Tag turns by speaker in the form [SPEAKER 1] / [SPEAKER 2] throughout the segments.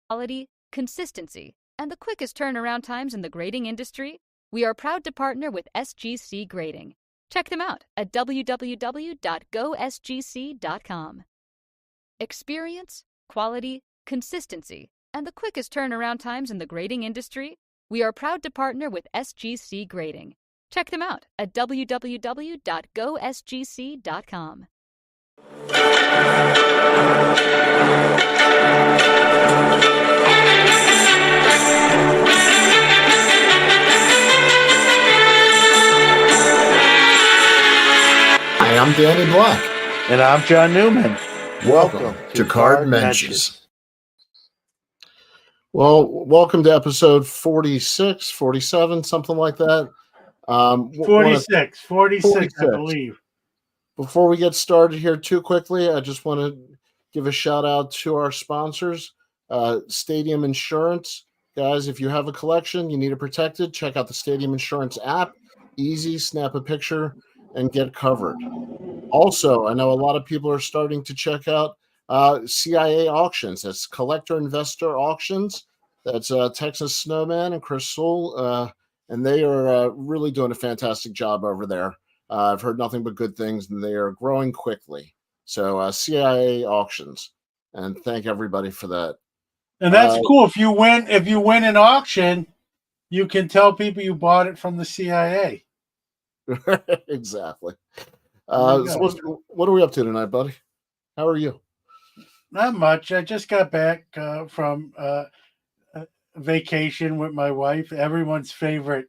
[SPEAKER 1] quality, consistency, and the quickest turnaround times in the grading industry, we are proud to partner with SGC Grading. Check them out at www.gosgc.com. Experience, quality, consistency, and the quickest turnaround times in the grading industry, we are proud to partner with SGC Grading. Check them out at www.gosgc.com.
[SPEAKER 2] Hi, I'm Danny Black.
[SPEAKER 3] And I'm John Newman.
[SPEAKER 2] Welcome to Cardmensches. Well, welcome to episode 46, 47, something like that.
[SPEAKER 3] 46, I believe.
[SPEAKER 2] Before we get started here too quickly, I just want to give a shout out to our sponsors, Stadium Insurance. Guys, if you have a collection, you need it protected, check out the Stadium Insurance app. Easy, snap a picture, and get covered. Also, I know a lot of people are starting to check out CIA auctions. That's Collector Investor Auctions. That's Texas Snowman and Chris Sewell, and they are really doing a fantastic job over there. I've heard nothing but good things, and they are growing quickly. So CIA Auctions, and thank everybody for that.
[SPEAKER 3] And that's cool. If you win an auction, you can tell people you bought it from the CIA.
[SPEAKER 2] Exactly. So what are we up to tonight, buddy? How are you?
[SPEAKER 3] Not much. I just got back from vacation with my wife. Everyone's favorite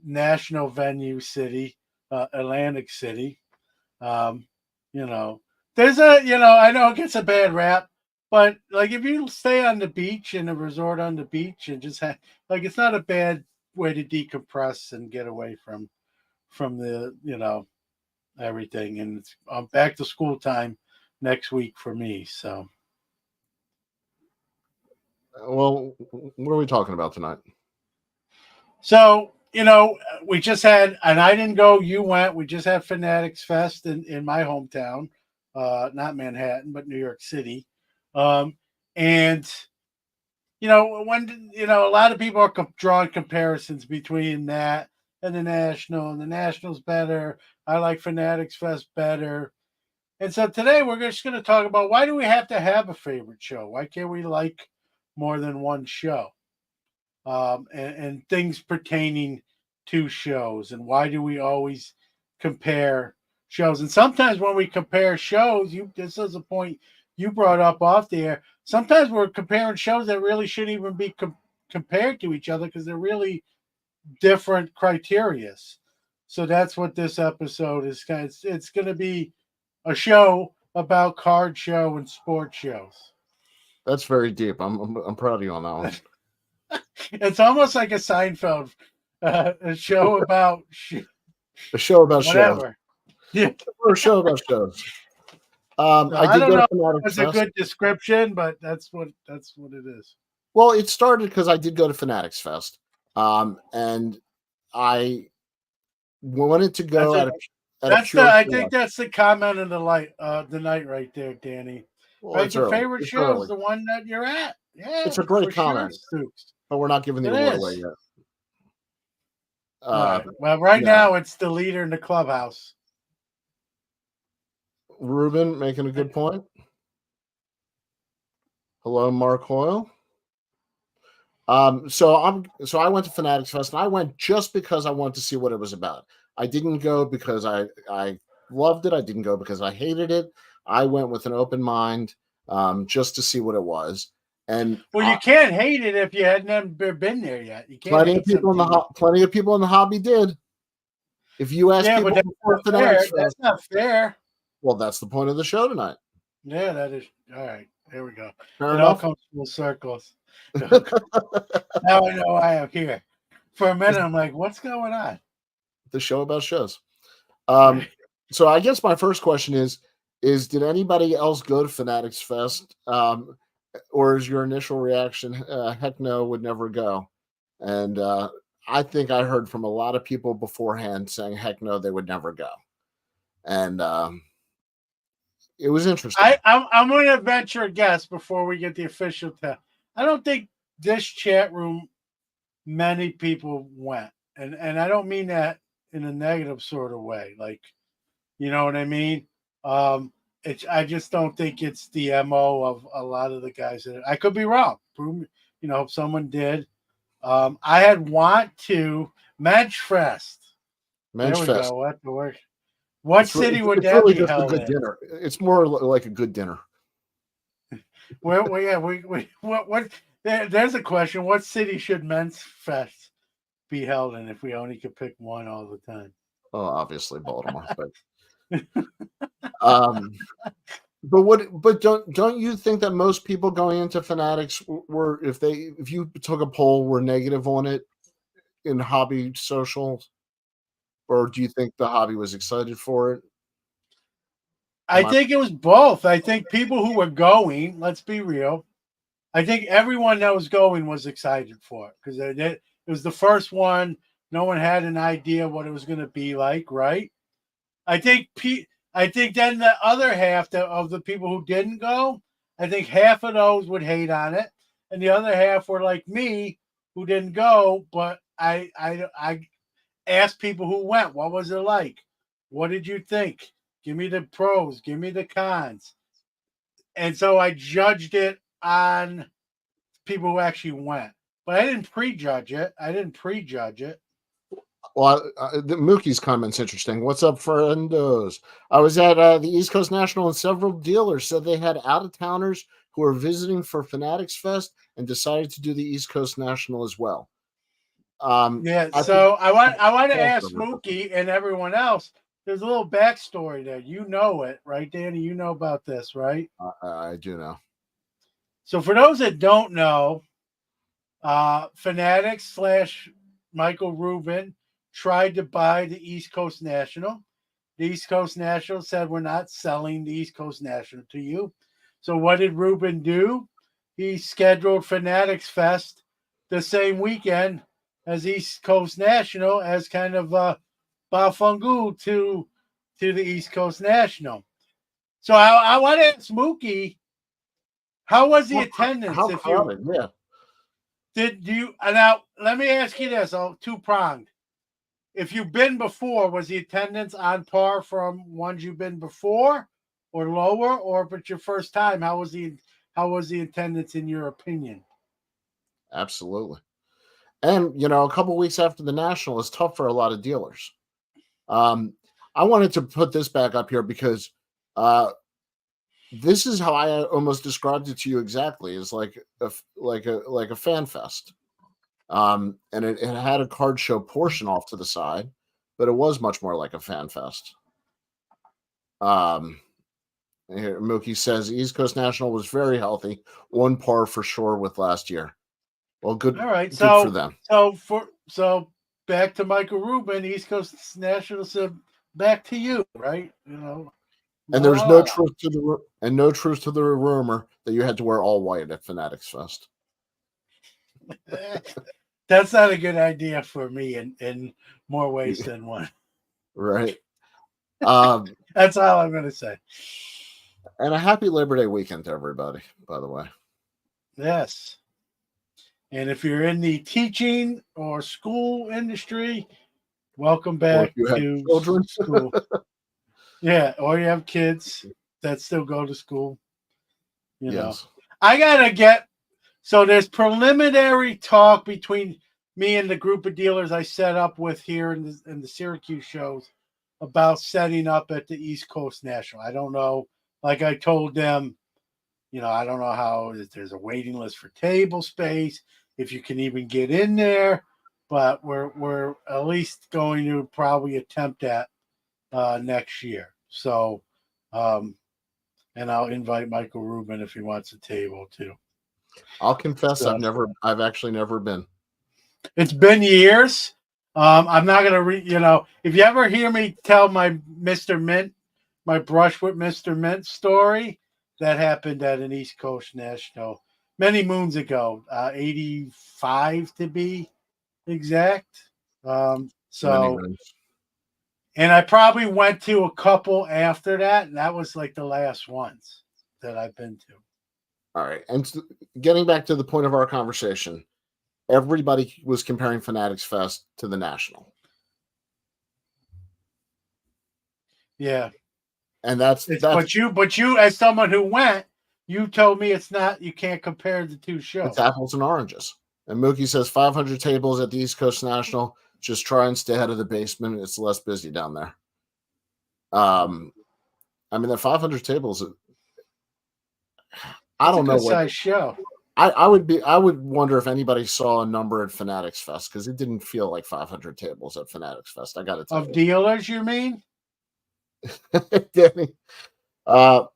[SPEAKER 3] national venue city, Atlantic City. There's I know it gets a bad rap, but like if you stay on the beach in a resort on the beach and just it's not a bad way to decompress and get away from the everything. And it's back to school time next week for me. So,
[SPEAKER 2] well, what are we talking about tonight?
[SPEAKER 3] So, we just had, and I didn't go, you went, we just had Fanatics Fest in my hometown, not Manhattan, but New York City. And, when, a lot of people are drawing comparisons between that and the National, and the National's better. I like Fanatics Fest better. And so today we're just going to talk about why do we have to have a favorite show? Why can't we like more than one show? And things pertaining to shows, and why do we always compare shows? And sometimes when we compare shows, this is a point you brought up off the air. Sometimes we're comparing shows that really shouldn't even be compared to each other because they're really different criteria. So that's what this episode is. It's going to be a show about card show and sports shows.
[SPEAKER 2] That's very deep. I'm proud of you on that one.
[SPEAKER 3] It's almost like a Seinfeld, a show about
[SPEAKER 2] a show about
[SPEAKER 3] whatever.
[SPEAKER 2] Shows. Yeah, or a show about shows.
[SPEAKER 3] I don't know if that's a good description, but that's what it is.
[SPEAKER 2] Well, it started because I did go to Fanatics Fest, and I wanted to go
[SPEAKER 3] I think that's the comment of the night right there, Danny.
[SPEAKER 2] Well,
[SPEAKER 3] right, your favorite show is the one that you're at. Yeah,
[SPEAKER 2] it's a great comment, but we're not giving the award away yet.
[SPEAKER 3] Right. Well, now it's the leader in the clubhouse.
[SPEAKER 2] Ruben making a good point. Hello, Mark Hoyle. So I went to Fanatics Fest, and I went just because I wanted to see what it was about. I didn't go because I loved it. I didn't go because I hated it. I went with an open mind, just to see what it was. And
[SPEAKER 3] you can't hate it if you hadn't ever been there yet. You can't.
[SPEAKER 2] Plenty of people in the hobby did. If you ask people before Fanatics Fest,
[SPEAKER 3] that's not fair.
[SPEAKER 2] Well, that's the point of the show tonight.
[SPEAKER 3] Yeah, that is. All right, there we go.
[SPEAKER 2] Fair
[SPEAKER 3] it
[SPEAKER 2] enough.
[SPEAKER 3] All comes full circles. Now I know I am here. For a minute, I'm like, what's going on?
[SPEAKER 2] The show about shows. So I guess my first question is did anybody else go to Fanatics Fest? Or is your initial reaction, heck no, would never go? And I think I heard from a lot of people beforehand saying, heck no, they would never go. And it was interesting.
[SPEAKER 3] I'm going to venture a guess before we get the official I don't think this chat room many people went, and I don't mean that in a negative sort of way. Like, you know what I mean? I just don't think it's the MO of a lot of the guys that I could be wrong. You know, if someone did. I had want to Mensches. There we
[SPEAKER 2] Menschfest.
[SPEAKER 3] go. What the word? What city would
[SPEAKER 2] It's
[SPEAKER 3] that
[SPEAKER 2] really
[SPEAKER 3] be
[SPEAKER 2] just a
[SPEAKER 3] held
[SPEAKER 2] good
[SPEAKER 3] in?
[SPEAKER 2] dinner. It's more like a good dinner.
[SPEAKER 3] Yeah, what? There's a question. What city should Mensches be held in if we only could pick one all the time?
[SPEAKER 2] Oh, obviously Baltimore, um, but don't you think that most people going into Fanatics were, if you took a poll, were negative on it in hobby socials, or do you think the hobby was excited for it?
[SPEAKER 3] I think it was both. I think people who were going, let's be real, I think everyone that was going was excited for it because it was the first one. No one had an idea what it was going to be like, right? I think I think then the other half of the people who didn't go, I think half of those would hate on it, and the other half were like me who didn't go, but I asked people who went, what was it like? What did you think? Give me the pros, give me the cons. And so I judged it on people who actually went. But I didn't prejudge it.
[SPEAKER 2] Well, Mookie's comment's interesting. What's up, friendos? I was at the East Coast National, and several dealers said they had out-of-towners who were visiting for Fanatics Fest and decided to do the East Coast National as well.
[SPEAKER 3] Yeah,
[SPEAKER 2] I think
[SPEAKER 3] so I want to ask Mookie and everyone else. There's a little backstory there. You know it, right, Danny? You know about this, right?
[SPEAKER 2] I do know.
[SPEAKER 3] So for those that don't know, Fanatics / Michael Rubin tried to buy the East Coast National. The East Coast National said, we're not selling the East Coast National to you. So what did Rubin do? He scheduled Fanatics Fest the same weekend as East Coast National as kind of Bafungu to the East Coast National. So I want to ask Mookie, how was the attendance?
[SPEAKER 2] How crowded? Yeah.
[SPEAKER 3] Did you now? Let me ask you this: two pronged. If you've been before, was the attendance on par from ones you've been before, or lower, or if it's your first time? How was the attendance in your opinion?
[SPEAKER 2] Absolutely. And a couple weeks after the National is tough for a lot of dealers. I wanted to put this back up here because this is how I almost described it to you exactly. It's like a fan fest. And it had a card show portion off to the side, but it was much more like a fan fest. Here, Mookie says East Coast National was very healthy, on par for sure with last year. Well, good.
[SPEAKER 3] All right,
[SPEAKER 2] good
[SPEAKER 3] so
[SPEAKER 2] for them.
[SPEAKER 3] So back to Michael Rubin, East Coast National said back to you, right?
[SPEAKER 2] And there's no truth to the rumor that you had to wear all white at Fanatics Fest.
[SPEAKER 3] That's not a good idea for me in more ways than one.
[SPEAKER 2] Right.
[SPEAKER 3] That's all I'm going to say.
[SPEAKER 2] And a happy Labor Day weekend to everybody, by the way.
[SPEAKER 3] Yes. And if you're in the teaching or school industry, welcome back to school. Yeah, or you have kids that still go to school.
[SPEAKER 2] Yes.
[SPEAKER 3] I got to get, so there's preliminary talk between me and the group of dealers I set up with here in the Syracuse shows about setting up at the East Coast National. I don't know. Like I told them, I don't know how, if there's a waiting list for table space, if you can even get in there, but we're at least going to probably attempt that next year. So, and I'll invite Michael Rubin if he wants a table too.
[SPEAKER 2] I'll confess, I've actually never been.
[SPEAKER 3] It's been years. I'm not gonna if you ever hear me tell my Mr. Mint, my brush with Mr. Mint story, that happened at an East Coast National many moons ago, 85 to be exact. And I probably went to a couple after that, and that was like the last ones that I've been to.
[SPEAKER 2] All right. And getting back to the point of our conversation, everybody was comparing Fanatics Fest to the National.
[SPEAKER 3] Yeah.
[SPEAKER 2] And that's
[SPEAKER 3] but you as someone who went, you told me it's not, you can't compare the two shows.
[SPEAKER 2] It's apples and oranges. And Mookie says 500 tables at the East Coast National. Just try and stay out of the basement. It's less busy down there. I mean, the 500 tables. I don't know
[SPEAKER 3] what size show.
[SPEAKER 2] I would wonder if anybody saw a number at Fanatics Fest, because it didn't feel like 500 tables at Fanatics Fest. I got to tell you.
[SPEAKER 3] Of dealers, you mean?
[SPEAKER 2] Danny. John,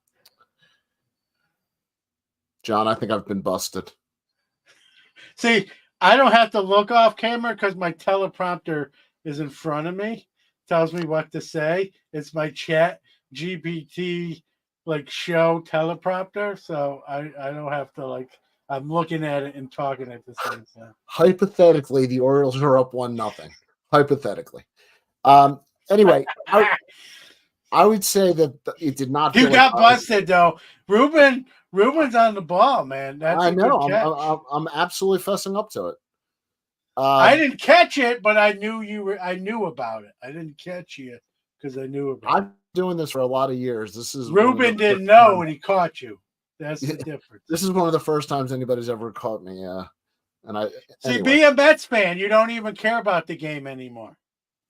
[SPEAKER 2] I think I've been busted.
[SPEAKER 3] See, I don't have to look off camera because my teleprompter is in front of me. Tells me what to say. It's my chat GPT show teleprompter. So I don't have to I'm looking at it and talking at the same time.
[SPEAKER 2] Hypothetically, the Orioles are up 1-0. Hypothetically. Anyway, I would say that it did not.
[SPEAKER 3] You got busted though. Ruben's on the ball, man. That's
[SPEAKER 2] I know.
[SPEAKER 3] Good catch.
[SPEAKER 2] I'm absolutely fessing up to it.
[SPEAKER 3] I didn't catch it, but I knew you were. I knew about it. I didn't catch you because I knew about it.
[SPEAKER 2] I'm doing this for a lot of years. This is
[SPEAKER 3] Ruben didn't know when he caught you. That's the difference.
[SPEAKER 2] This is one of the first times anybody's ever caught me. And
[SPEAKER 3] see, be a Mets fan. You don't even care about the game anymore.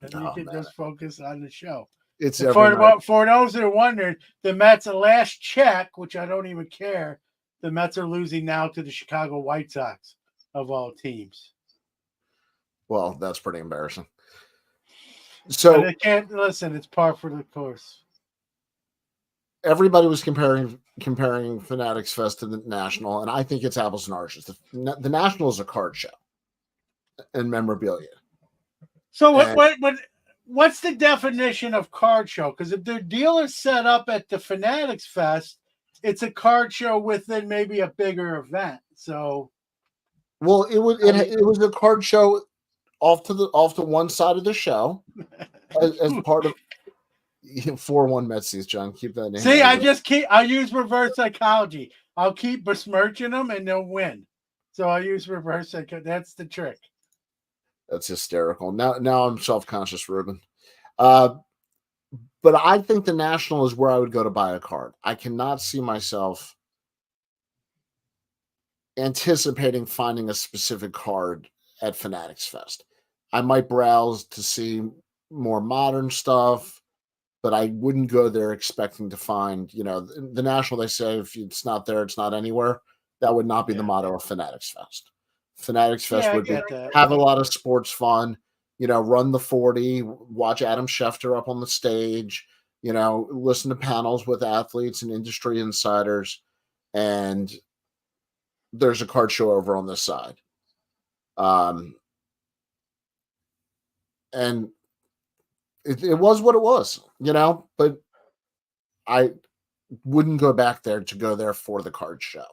[SPEAKER 3] And you can just focus on the show.
[SPEAKER 2] It's
[SPEAKER 3] for those that are wondering, the Mets, the last check, which I don't even care, the Mets are losing now to the Chicago White Sox of all teams.
[SPEAKER 2] Well, that's pretty embarrassing. So
[SPEAKER 3] they can't listen. It's par for the course.
[SPEAKER 2] Everybody was comparing Fanatics Fest to the National, and I think it's apples and oranges. The National is a card show and memorabilia.
[SPEAKER 3] So what's the definition of card show? Because if the deal is set up at the Fanatics Fest, it's a card show within maybe a bigger event. So,
[SPEAKER 2] well, it was a card show off to one side of the show as part of 4-1 Metsies, John. Keep that name.
[SPEAKER 3] See, I use reverse psychology. I'll keep besmirching them and they'll win. So I use reverse psychology. That's the trick.
[SPEAKER 2] That's hysterical. Now I'm self-conscious, Ruben. But I think the National is where I would go to buy a card. I cannot see myself anticipating finding a specific card at Fanatics Fest. I might browse to see more modern stuff, but I wouldn't go there expecting to find, the National, they say if it's not there, it's not anywhere. That would not be the motto of Fanatics Fest. Fanatics Fest would have a lot of sports fun, run the 40, watch Adam Schefter up on the stage, listen to panels with athletes and industry insiders, and there's a card show over on this side. And it was what it was, but I wouldn't go back there to go there for the card show,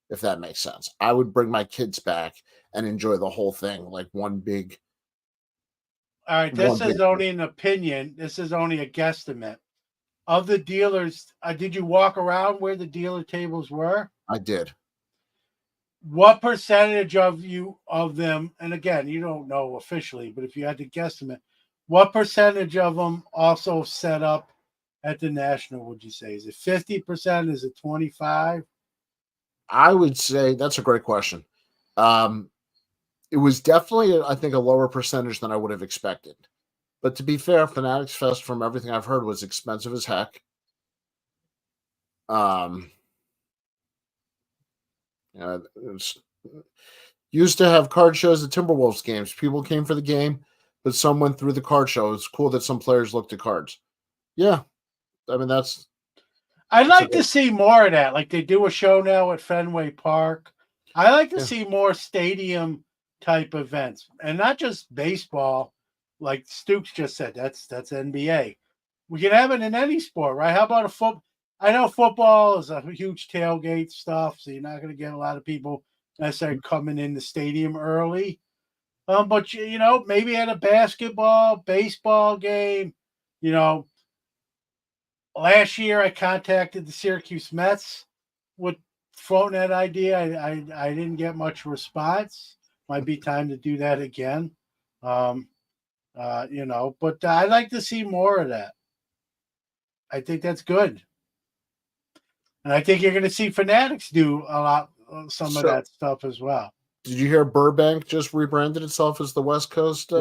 [SPEAKER 2] if that makes sense. I would bring my kids back and enjoy the whole thing like one big.
[SPEAKER 3] All right, this is only an opinion. This is only a guesstimate. Of the dealers, did you walk around where the dealer tables were?
[SPEAKER 2] I did.
[SPEAKER 3] What percentage of them, and again, you don't know officially, but if you had to guesstimate, what percentage of them also set up at the National, would you say? Is it 50%? Is it 25%?
[SPEAKER 2] I would say that's a great question. It was definitely, I think, a lower percentage than I would have expected. But to be fair, Fanatics Fest, from everything I've heard, was expensive as heck. It used to have card shows at Timberwolves games. People came for the game, but some went through the card show. It's cool that some players looked at cards. Yeah. I mean,
[SPEAKER 3] I'd like to see more of that. Like they do a show now at Fenway Park. I like to see more stadium type events, and not just baseball. Like Stoops just said, that's NBA. We can have it in any sport, right? How about a football? I know football is a huge tailgate stuff, so you're not going to get a lot of people necessarily coming in the stadium early. But maybe at a basketball, baseball game, last year I contacted the Syracuse Mets with floating that idea. I didn't get much response. Might be time to do that again. But I'd like to see more of that. I think that's good. And I think you're going to see Fanatics do a lot, some of that stuff as well.
[SPEAKER 2] Did you hear Burbank just rebranded itself as the West Coast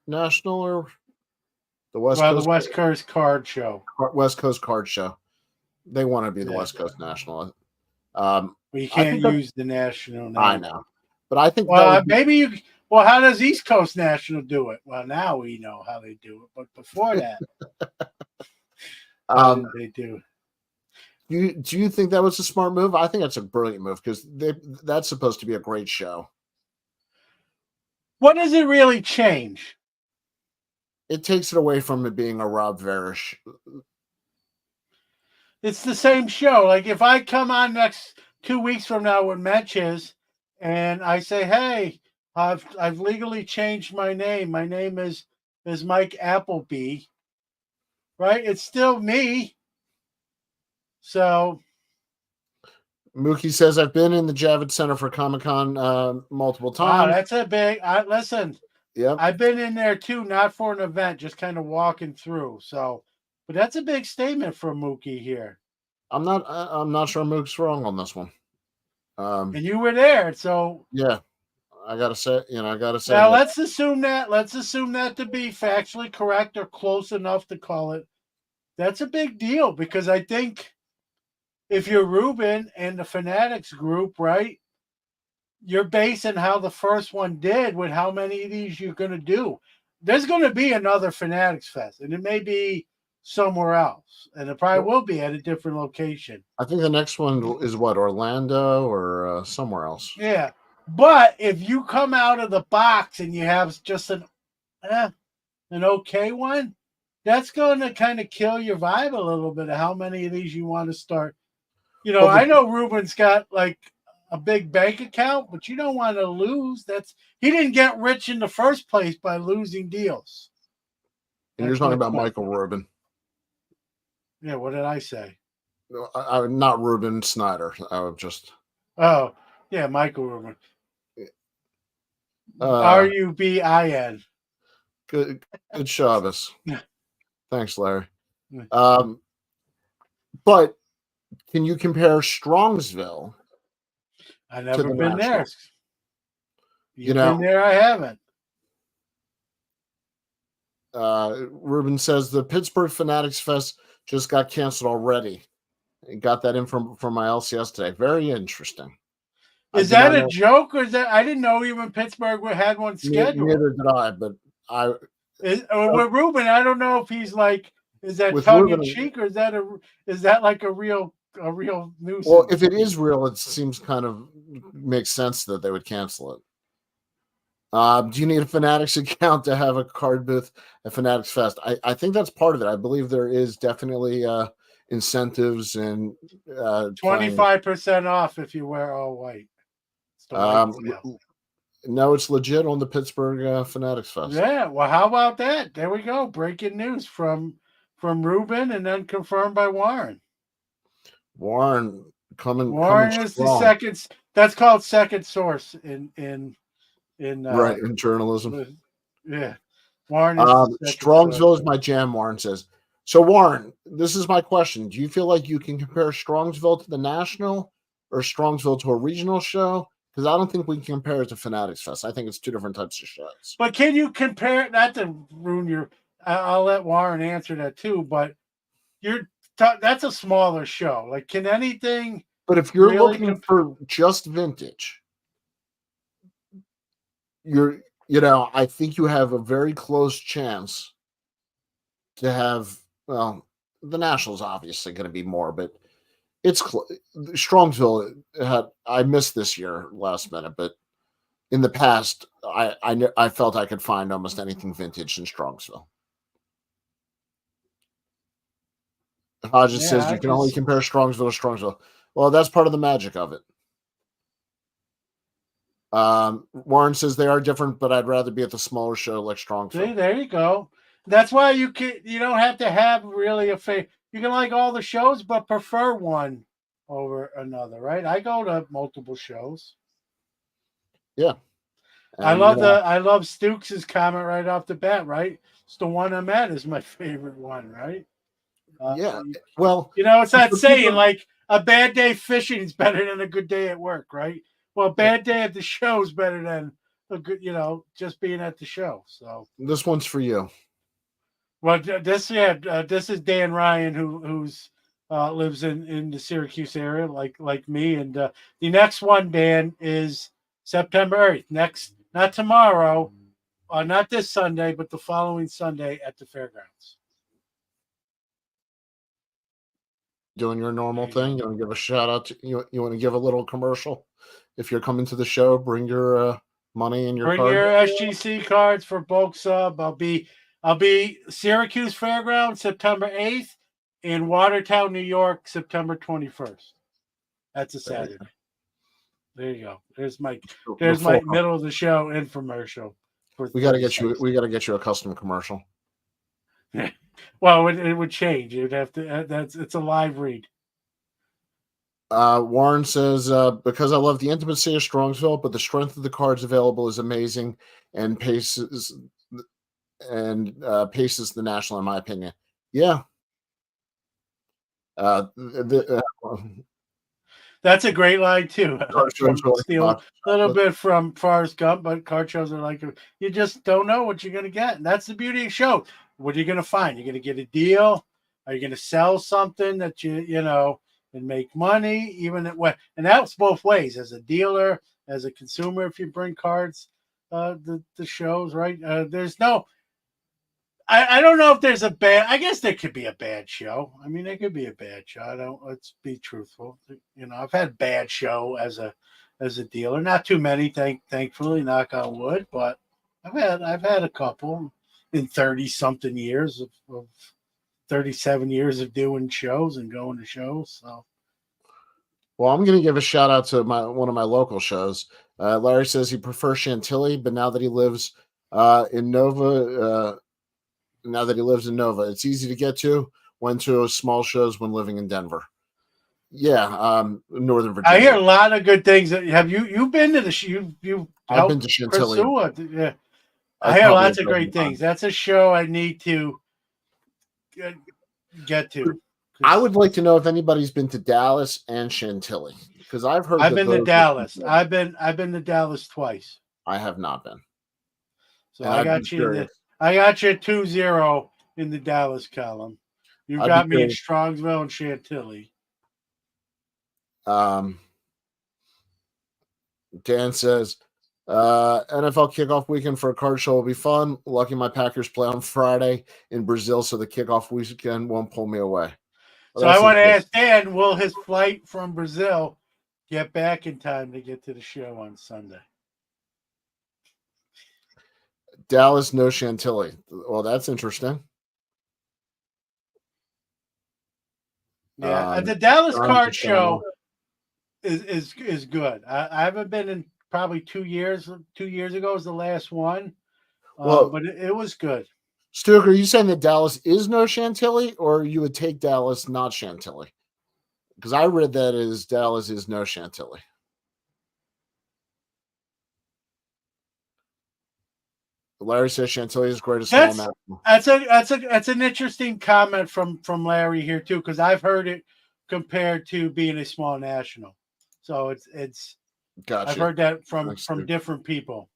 [SPEAKER 2] National or the West Coast?
[SPEAKER 3] The West Coast Card Show.
[SPEAKER 2] West Coast Card Show. They want to be the West Coast National.
[SPEAKER 3] Well, you can't use the National name.
[SPEAKER 2] I know. But I think
[SPEAKER 3] maybe you. Well, how does East Coast National do it? Well, now we know how they do it, but before that, how did they do?
[SPEAKER 2] Do you think that was a smart move? I think that's a brilliant move because that's supposed to be a great show.
[SPEAKER 3] What does it really change?
[SPEAKER 2] It takes it away from it being a Rob Varish.
[SPEAKER 3] It's the same show. Like if I come on next 2 weeks from now with Mensches and I say, "Hey, I've legally changed my name. My name is Mike Appleby," right? It's still me. So
[SPEAKER 2] Mookie says, I've been in the Javits Center for Comic-Con multiple times.
[SPEAKER 3] Wow, that's a big listen.
[SPEAKER 2] Yeah,
[SPEAKER 3] I've been in there too, not for an event, just kind of walking through. So, but that's a big statement for Mookie here.
[SPEAKER 2] I'm not sure Mookie's wrong on this one.
[SPEAKER 3] And you were there, so
[SPEAKER 2] yeah. I gotta say.
[SPEAKER 3] Now let's assume that to be factually correct or close enough to call it. That's a big deal because I think if you're Ruben and the Fanatics group, right, you're basing how the first one did with how many of these you're going to do. There's going to be another Fanatics Fest, and it may be somewhere else, and it probably will be at a different location.
[SPEAKER 2] I think the next one is what, Orlando or somewhere else.
[SPEAKER 3] Yeah, but if you come out of the box and you have just an okay one, that's going to kind of kill your vibe a little bit of how many of these you want to start. I know Ruben's got like a big bank account, but you don't want to lose. He didn't get rich in the first place by losing deals.
[SPEAKER 2] And you're talking about Michael Rubin.
[SPEAKER 3] Yeah, what did I say?
[SPEAKER 2] Not Ruben Snyder. I would just.
[SPEAKER 3] Oh, yeah, Michael Rubin. Rubin.
[SPEAKER 2] Good Shabbos. Thanks, Larry. But can you compare Strongsville?
[SPEAKER 3] I've never been there. You've been there? I haven't.
[SPEAKER 2] Ruben says the Pittsburgh Fanatics Fest just got canceled already. I got that in from my LCS today. Very interesting.
[SPEAKER 3] Is that a joke, or is that? I didn't know even Pittsburgh had one scheduled.
[SPEAKER 2] Neither did I, but
[SPEAKER 3] with Ruben, I don't know if he's like, is that tongue in cheek, or is that like a real nuisance?
[SPEAKER 2] Well, if it is real, it seems kind of makes sense that they would cancel it. Do you need a Fanatics account to have a card booth at Fanatics Fest? I think that's part of it. I believe there is definitely incentives and
[SPEAKER 3] 25% off if you wear all white.
[SPEAKER 2] No, it's legit on the Pittsburgh Fanatics Fest.
[SPEAKER 3] Yeah, well, how about that? There we go. Breaking news from Ruben and then confirmed by Warren.
[SPEAKER 2] Warren
[SPEAKER 3] is the second. That's called second source in
[SPEAKER 2] right in journalism.
[SPEAKER 3] Yeah, Warren.
[SPEAKER 2] Strongsville is my jam. Warren says. So Warren, this is my question: do you feel like you can compare Strongsville to the National or Strongsville to a regional show? Because I don't think we can compare it to Fanatics Fest. I think it's two different types of shows.
[SPEAKER 3] But can you compare it? Not to ruin your. I'll let Warren answer that too. But that's a smaller show. Like, can anything?
[SPEAKER 2] But if you're looking for just vintage, I think you have a very close chance to have. Well, the National's obviously going to be more, but it's Strongsville. I missed this year last minute, but in the past, I felt I could find almost anything vintage in Strongsville. Hodges says you can only compare Strongsville to Strongsville. Well, that's part of the magic of it. Warren says they are different, but I'd rather be at the smaller show like Strongsville.
[SPEAKER 3] See, there you go. That's why you don't have to have really a favorite. You can like all the shows, but prefer one over another, right? I go to multiple shows.
[SPEAKER 2] Yeah.
[SPEAKER 3] I
[SPEAKER 2] And,
[SPEAKER 3] love Stukes' comment right off the bat, right? It's the one I'm at is my favorite one, right?
[SPEAKER 2] yeah. Well,
[SPEAKER 3] It's that
[SPEAKER 2] for
[SPEAKER 3] saying
[SPEAKER 2] people,
[SPEAKER 3] like a bad day fishing is better than a good day at work, right? Well, a bad day at the show is better than a good, just being at the show. So
[SPEAKER 2] this one's for you.
[SPEAKER 3] well, this is Dan Ryan who's lives in the Syracuse area, like me, and the next one, Dan, is September 8th. Next, not tomorrow, not this Sunday, but the following Sunday at the fairgrounds.
[SPEAKER 2] Doing your normal thing. You want to give a shout out to you want to give a little commercial. If you're coming to the show, bring your money and your
[SPEAKER 3] Bring
[SPEAKER 2] card.
[SPEAKER 3] your SGC cards for bulk sub. I'll be Syracuse Fairgrounds September 8th, in Watertown, New York, September 21st. That's a Saturday. There you go. There's my middle of the show infomercial.
[SPEAKER 2] We got to get you a custom commercial.
[SPEAKER 3] Well, it would change. You'd have to. It's a live read.
[SPEAKER 2] Warren says, because I love the intimacy of Strongsville, but the strength of the cards available is amazing and paces the national, in my opinion. Yeah.
[SPEAKER 3] That's a great line too.
[SPEAKER 2] Steal
[SPEAKER 3] a little bit from Forrest Gump, but card shows are like you just don't know what you're going to get, and that's the beauty of show. What are you going to find? You're going to get a deal. Are you going to sell something that and make money? And that's both ways. As a dealer, as a consumer, if you bring cards, the shows, right? There's no. I don't know if there's a bad. I guess there could be a bad show. I mean, there could be a bad show. Let's be truthful. I've had bad show as a dealer. Not too many, thankfully, knock on wood. But I've had a couple in 30-something years of 37 years of doing shows and going to shows. So,
[SPEAKER 2] well, I'm going to give a shout out to one of my local shows. Larry says he prefers Chantilly, but now that he lives in Nova. It's easy to get to. Went to small shows when living in Denver. Yeah, Northern Virginia.
[SPEAKER 3] I hear a lot of good things. Have you been to the you?
[SPEAKER 2] I've been to Chantilly.
[SPEAKER 3] Yeah, I hear lots of great things. That's a show I need to get to.
[SPEAKER 2] I would like to know if anybody's been to Dallas and Chantilly, because I've heard.
[SPEAKER 3] I've been to Dallas. I've been to Dallas twice.
[SPEAKER 2] I have not been.
[SPEAKER 3] So I got you. I got you 2-0 in the Dallas column. You got me in Strongsville and Chantilly.
[SPEAKER 2] Dan says, NFL kickoff weekend for a card show will be fun. Lucky my Packers play on Friday in Brazil, so the kickoff weekend won't pull me away.
[SPEAKER 3] Well, so I want to ask Dan, will his flight from Brazil get back in time to get to the show on Sunday?
[SPEAKER 2] Dallas, no Chantilly. Well, that's interesting.
[SPEAKER 3] Yeah, the Dallas card show is good. I haven't been in probably 2 years. 2 years ago was the last one. But it was good.
[SPEAKER 2] Stuart, are you saying that Dallas is no Chantilly, or you would take Dallas not Chantilly? Because I read that as Dallas is no Chantilly. Larry says Chantilly is great.
[SPEAKER 3] That's an interesting comment from Larry here too, because I've heard it compared to being a small national. So it's. Gotcha. I've heard that from different people.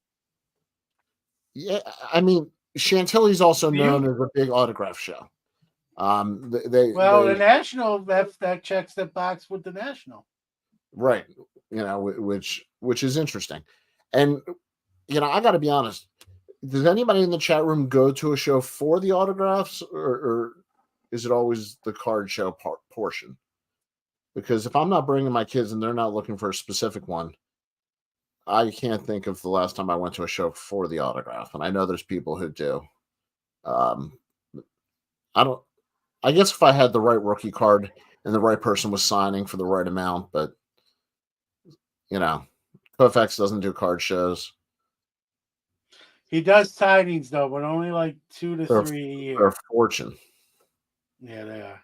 [SPEAKER 2] Yeah, I mean, Chantilly's also known as a big autograph show.
[SPEAKER 3] The national that checks the box with the national,
[SPEAKER 2] right? Which is interesting, and I got to be honest. Does anybody in the chat room go to a show for the autographs, or is it always the card show portion? Because if I'm not bringing my kids and they're not looking for a specific one, I can't think of the last time I went to a show for the autograph. And I know there's people who do. I guess if I had the right rookie card and the right person was signing for the right amount, but Koufax doesn't do card shows.
[SPEAKER 3] He does signings though, but only like 2 to 3 a year.
[SPEAKER 2] They're a fortune.
[SPEAKER 3] Yeah, they are.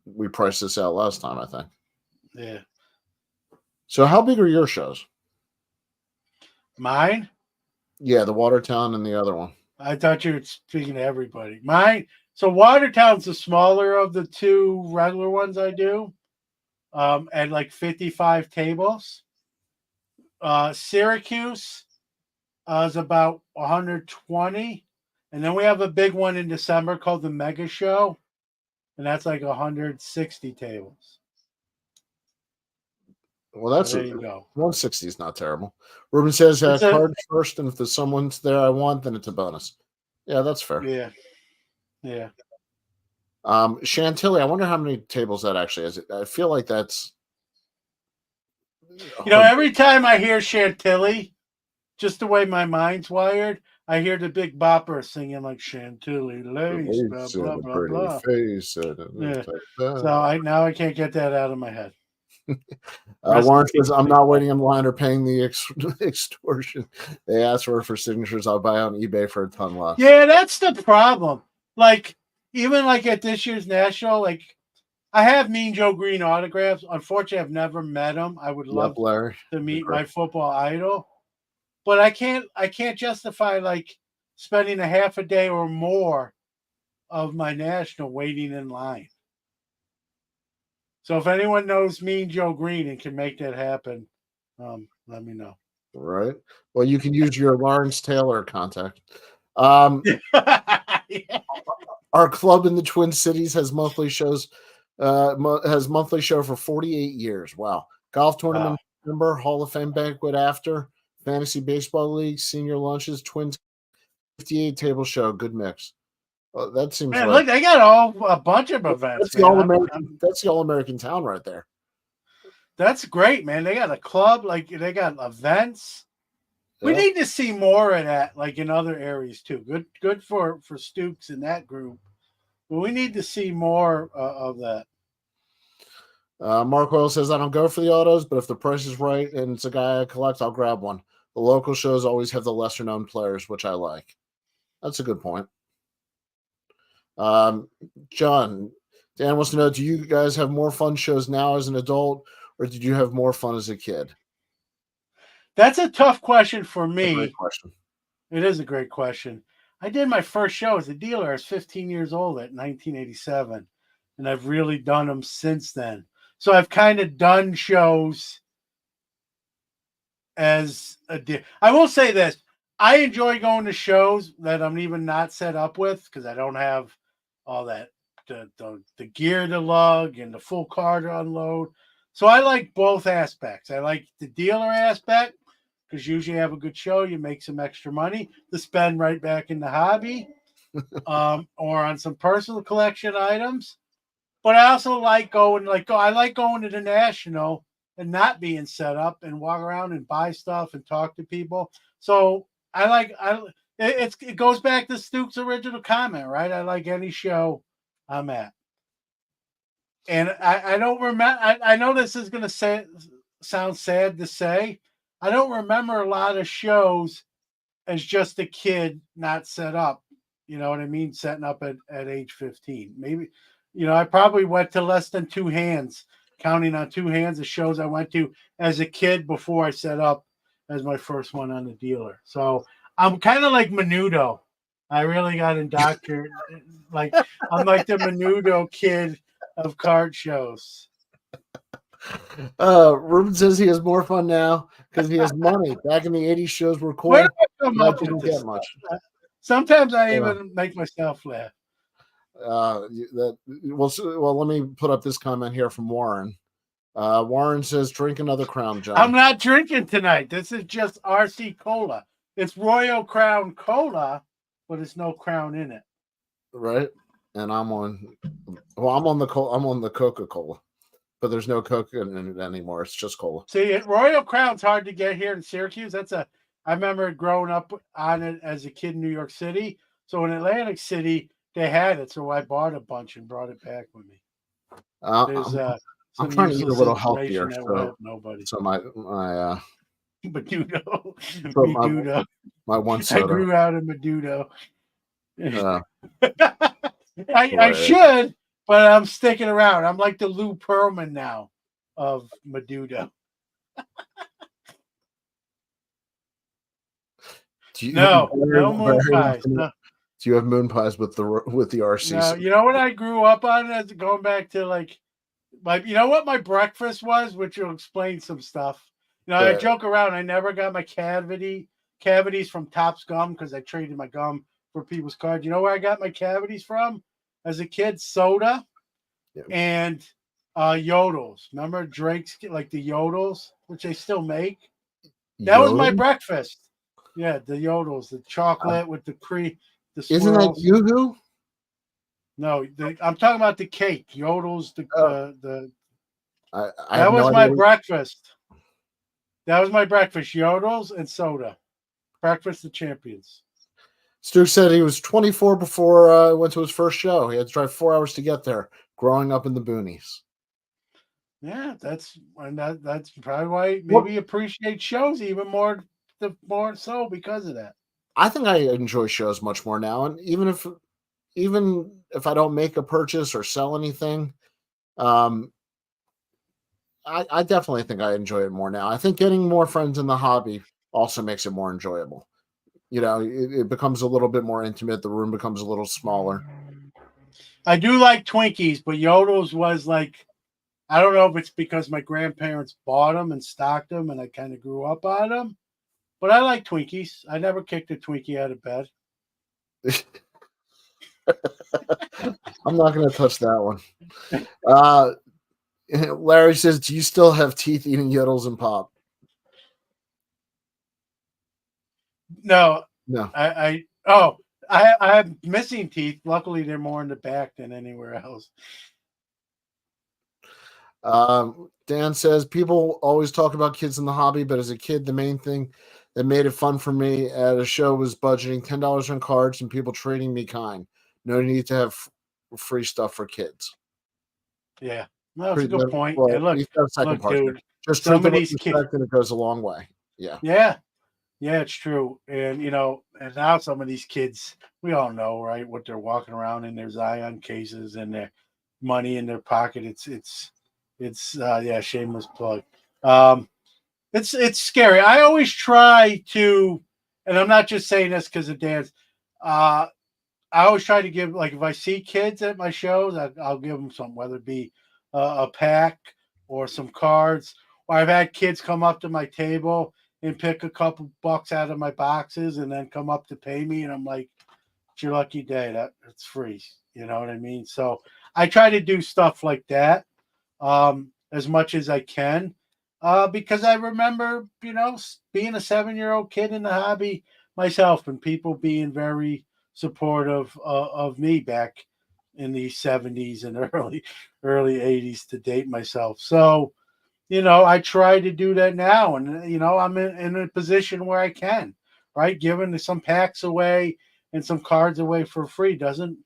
[SPEAKER 2] We priced this out last time, I think.
[SPEAKER 3] Yeah.
[SPEAKER 2] So how big are your shows?
[SPEAKER 3] Mine?
[SPEAKER 2] Yeah, the Watertown and the other one.
[SPEAKER 3] I thought you were speaking to everybody. Mine. So Watertown's the smaller of the two regular ones I do, at like 55 tables. Syracuse is about 120. And then we have a big one in December called the Mega Show. And that's like 160 tables.
[SPEAKER 2] Well, that's
[SPEAKER 3] so there you go.
[SPEAKER 2] 160 is not terrible. Ruben says cards first, and if there's someone's there I want, then it's a bonus. Yeah, that's fair.
[SPEAKER 3] Yeah. Yeah.
[SPEAKER 2] Chantilly, I wonder how many tables that actually is. I feel like that's
[SPEAKER 3] every time I hear Chantilly, just the way my mind's wired, I hear the Big Bopper singing like Chantilly lace, blah blah blah blah.
[SPEAKER 2] Face,
[SPEAKER 3] yeah. So now I can't get that out of my head.
[SPEAKER 2] Warren says, I'm not waiting in line or paying the extortion. They ask for signatures. I'll buy on eBay for a ton less.
[SPEAKER 3] Yeah, that's the problem. Like, even like at this year's National, like I have Mean Joe Green autographs. Unfortunately, I've never met him. I would love to meet my football idol. But I can't justify like spending a half a day or more of my National waiting in line. So if anyone knows Mean Joe Green and can make that happen, let me know.
[SPEAKER 2] Right. Well, you can use your Lawrence Taylor contact. Our club in the Twin Cities has monthly shows. Has monthly show for 48 years. Wow. Golf tournament member, Hall of Fame banquet after, fantasy baseball league, senior lunches, Twins 58 table show. Good mix. That seems
[SPEAKER 3] like look, they got a bunch of events.
[SPEAKER 2] That's the all-American town right there.
[SPEAKER 3] That's great, man. They got a club, like they got events. Yeah. We need to see more of that, like in other areas too. Good for Stooks in that group. But we need to see more of that.
[SPEAKER 2] Mark Oil says, I don't go for the autos, but if the price is right and it's a guy I collect, I'll grab one. The local shows always have the lesser-known players, which I like. That's a good point. John, Dan wants to know, do you guys have more fun shows now as an adult, or did you have more fun as a kid?
[SPEAKER 3] That's a tough question for me.
[SPEAKER 2] Great question.
[SPEAKER 3] It is a great question. I did my first show as a dealer. I was 15 years old at 1987, and I've really done them since then. So I've kind of done shows as a dealer. I will say this. I enjoy going to shows that I'm even not set up with because I don't have all that, the gear to lug and the full car to unload. So I like both aspects. I like the dealer aspect because usually you have a good show, you make some extra money to spend right back in the hobby or on some personal collection items. But I also like going to the National and not being set up and walk around and buy stuff and talk to people. So it goes back to Stooks' original comment, right? I like any show I'm at. And I don't remember. I know this is going to sound sad to say. I don't remember a lot of shows as just a kid not set up. You know what I mean? Setting up at age 15. Maybe, I probably went to less than two hands, counting on two hands of shows I went to as a kid before I set up as my first one on the dealer. So I'm kind of like Menudo. I really got indoctrinated. I'm like the Menudo kid of card shows.
[SPEAKER 2] Ruben says he has more fun now because he has money. Back in the 80s, shows were cool.
[SPEAKER 3] Where do I come up
[SPEAKER 2] didn't
[SPEAKER 3] with this?
[SPEAKER 2] Get much.
[SPEAKER 3] Sometimes I even make myself laugh.
[SPEAKER 2] Well, let me put up this comment here from Warren. Warren says, drink another Crown, John.
[SPEAKER 3] I'm not drinking tonight. This is just RC Cola. It's Royal Crown Cola, but it's no Crown in it.
[SPEAKER 2] Right. And I'm on the Coca-Cola, but there's no Coke in it anymore. It's just cola.
[SPEAKER 3] See, Royal Crown's hard to get here in Syracuse. I remember growing up on it as a kid in New York City. So in Atlantic City, they had it. So I bought a bunch and brought it back with me.
[SPEAKER 2] I'm trying to eat a little healthier.
[SPEAKER 3] Nobody.
[SPEAKER 2] So my
[SPEAKER 3] Menudo.
[SPEAKER 2] Menudo. My one soda.
[SPEAKER 3] I grew out of Menudo. I should, but I'm sticking around. I'm like the Lou Pearlman now of Meduda. No moon pies. No.
[SPEAKER 2] Do you have moon pies with the RC?
[SPEAKER 3] No, you know what I grew up on? As going back to like you know what my breakfast was, which will explain some stuff. I joke around. I never got my cavities from Topps gum because I traded my gum for people's cards. You know where I got my cavities from as a kid? Soda and Yodels. Remember Drake's, like the Yodels, which they still make? That was my breakfast. Yeah, the Yodels, the chocolate with the cream, the swirls.
[SPEAKER 2] Isn't that Yoo-hoo?
[SPEAKER 3] No, I'm talking about the cake. Yodels, that was my breakfast. That was my breakfast. Yodels and soda. Breakfast of champions.
[SPEAKER 2] Stu said he was 24 before he went to his first show. He had to drive 4 hours to get there, growing up in the boonies.
[SPEAKER 3] Yeah, that's probably why maybe appreciate shows even more so because of that.
[SPEAKER 2] I think I enjoy shows much more now, and even if I don't make a purchase or sell anything, I definitely think I enjoy it more now. I think getting more friends in the hobby also makes it more enjoyable. It becomes a little bit more intimate. The room becomes a little smaller.
[SPEAKER 3] I do like Twinkies, but Yodels was like, I don't know if it's because my grandparents bought them and stocked them and I kind of grew up on them, but I like Twinkies. I never kicked a Twinkie out of bed.
[SPEAKER 2] I'm not going to touch that one. Larry says, do you still have teeth eating Yodels and pop?
[SPEAKER 3] No. I have missing teeth. Luckily, they're more in the back than anywhere else.
[SPEAKER 2] Dan says, people always talk about kids in the hobby, but as a kid, the main thing that made it fun for me at a show was budgeting $10 on cards and people treating me kind. No need to have free stuff for kids.
[SPEAKER 3] Yeah, no, that's a good point.
[SPEAKER 2] Well,
[SPEAKER 3] and look, dude,
[SPEAKER 2] just treat them with respect and it goes a long way.
[SPEAKER 3] Yeah, it's true. And and now some of these kids, we all know, right, what they're walking around in their Zion cases and their money in their pocket. It's shameless plug. It's scary. I always try to, and I'm not just saying this because of dance. I always try to give, like, if I see kids at my shows, I'll give them something, whether it be a pack or some cards. Or I've had kids come up to my table and pick a couple bucks out of my boxes and then come up to pay me, and I'm like, "It's your lucky day. That's free." You know what I mean? So I try to do stuff like that as much as I can because I remember, being a 7-year-old kid in the hobby myself and people being very supportive of me back in the 70s and early 80s to date myself. So, I try to do that now, and I'm in a position where I can, right? Giving some packs away and some cards away for free doesn't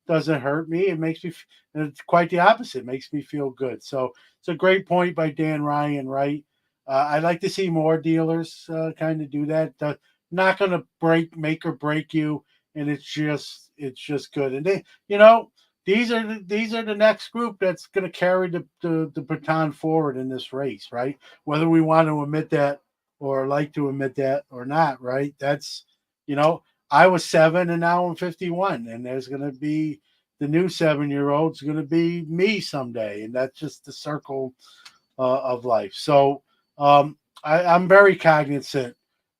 [SPEAKER 3] hurt me. It makes me, it's quite the opposite. It makes me feel good. So it's a great point by Dan Ryan, right? I'd like to see more dealers kind of do that. Not going to make or break you, and it's just good. And they, these are the next group that's going to carry the baton forward in this race, right? Whether we want to admit that or like to admit that or not, right? That's, I was 7 and now I'm 51, and there's going to be the new 7-year-old's going to be me someday, and that's just the circle of life. So I'm very cognizant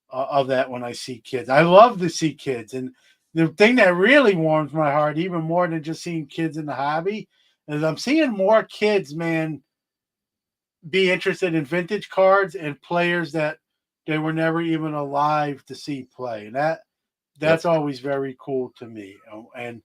[SPEAKER 3] of that when I see kids. I love to see kids, and the thing that really warms my heart, even more than just seeing kids in the hobby, is I'm seeing more kids, man, be interested in vintage cards and players that they were never even alive to see play, and that's always very cool to me. And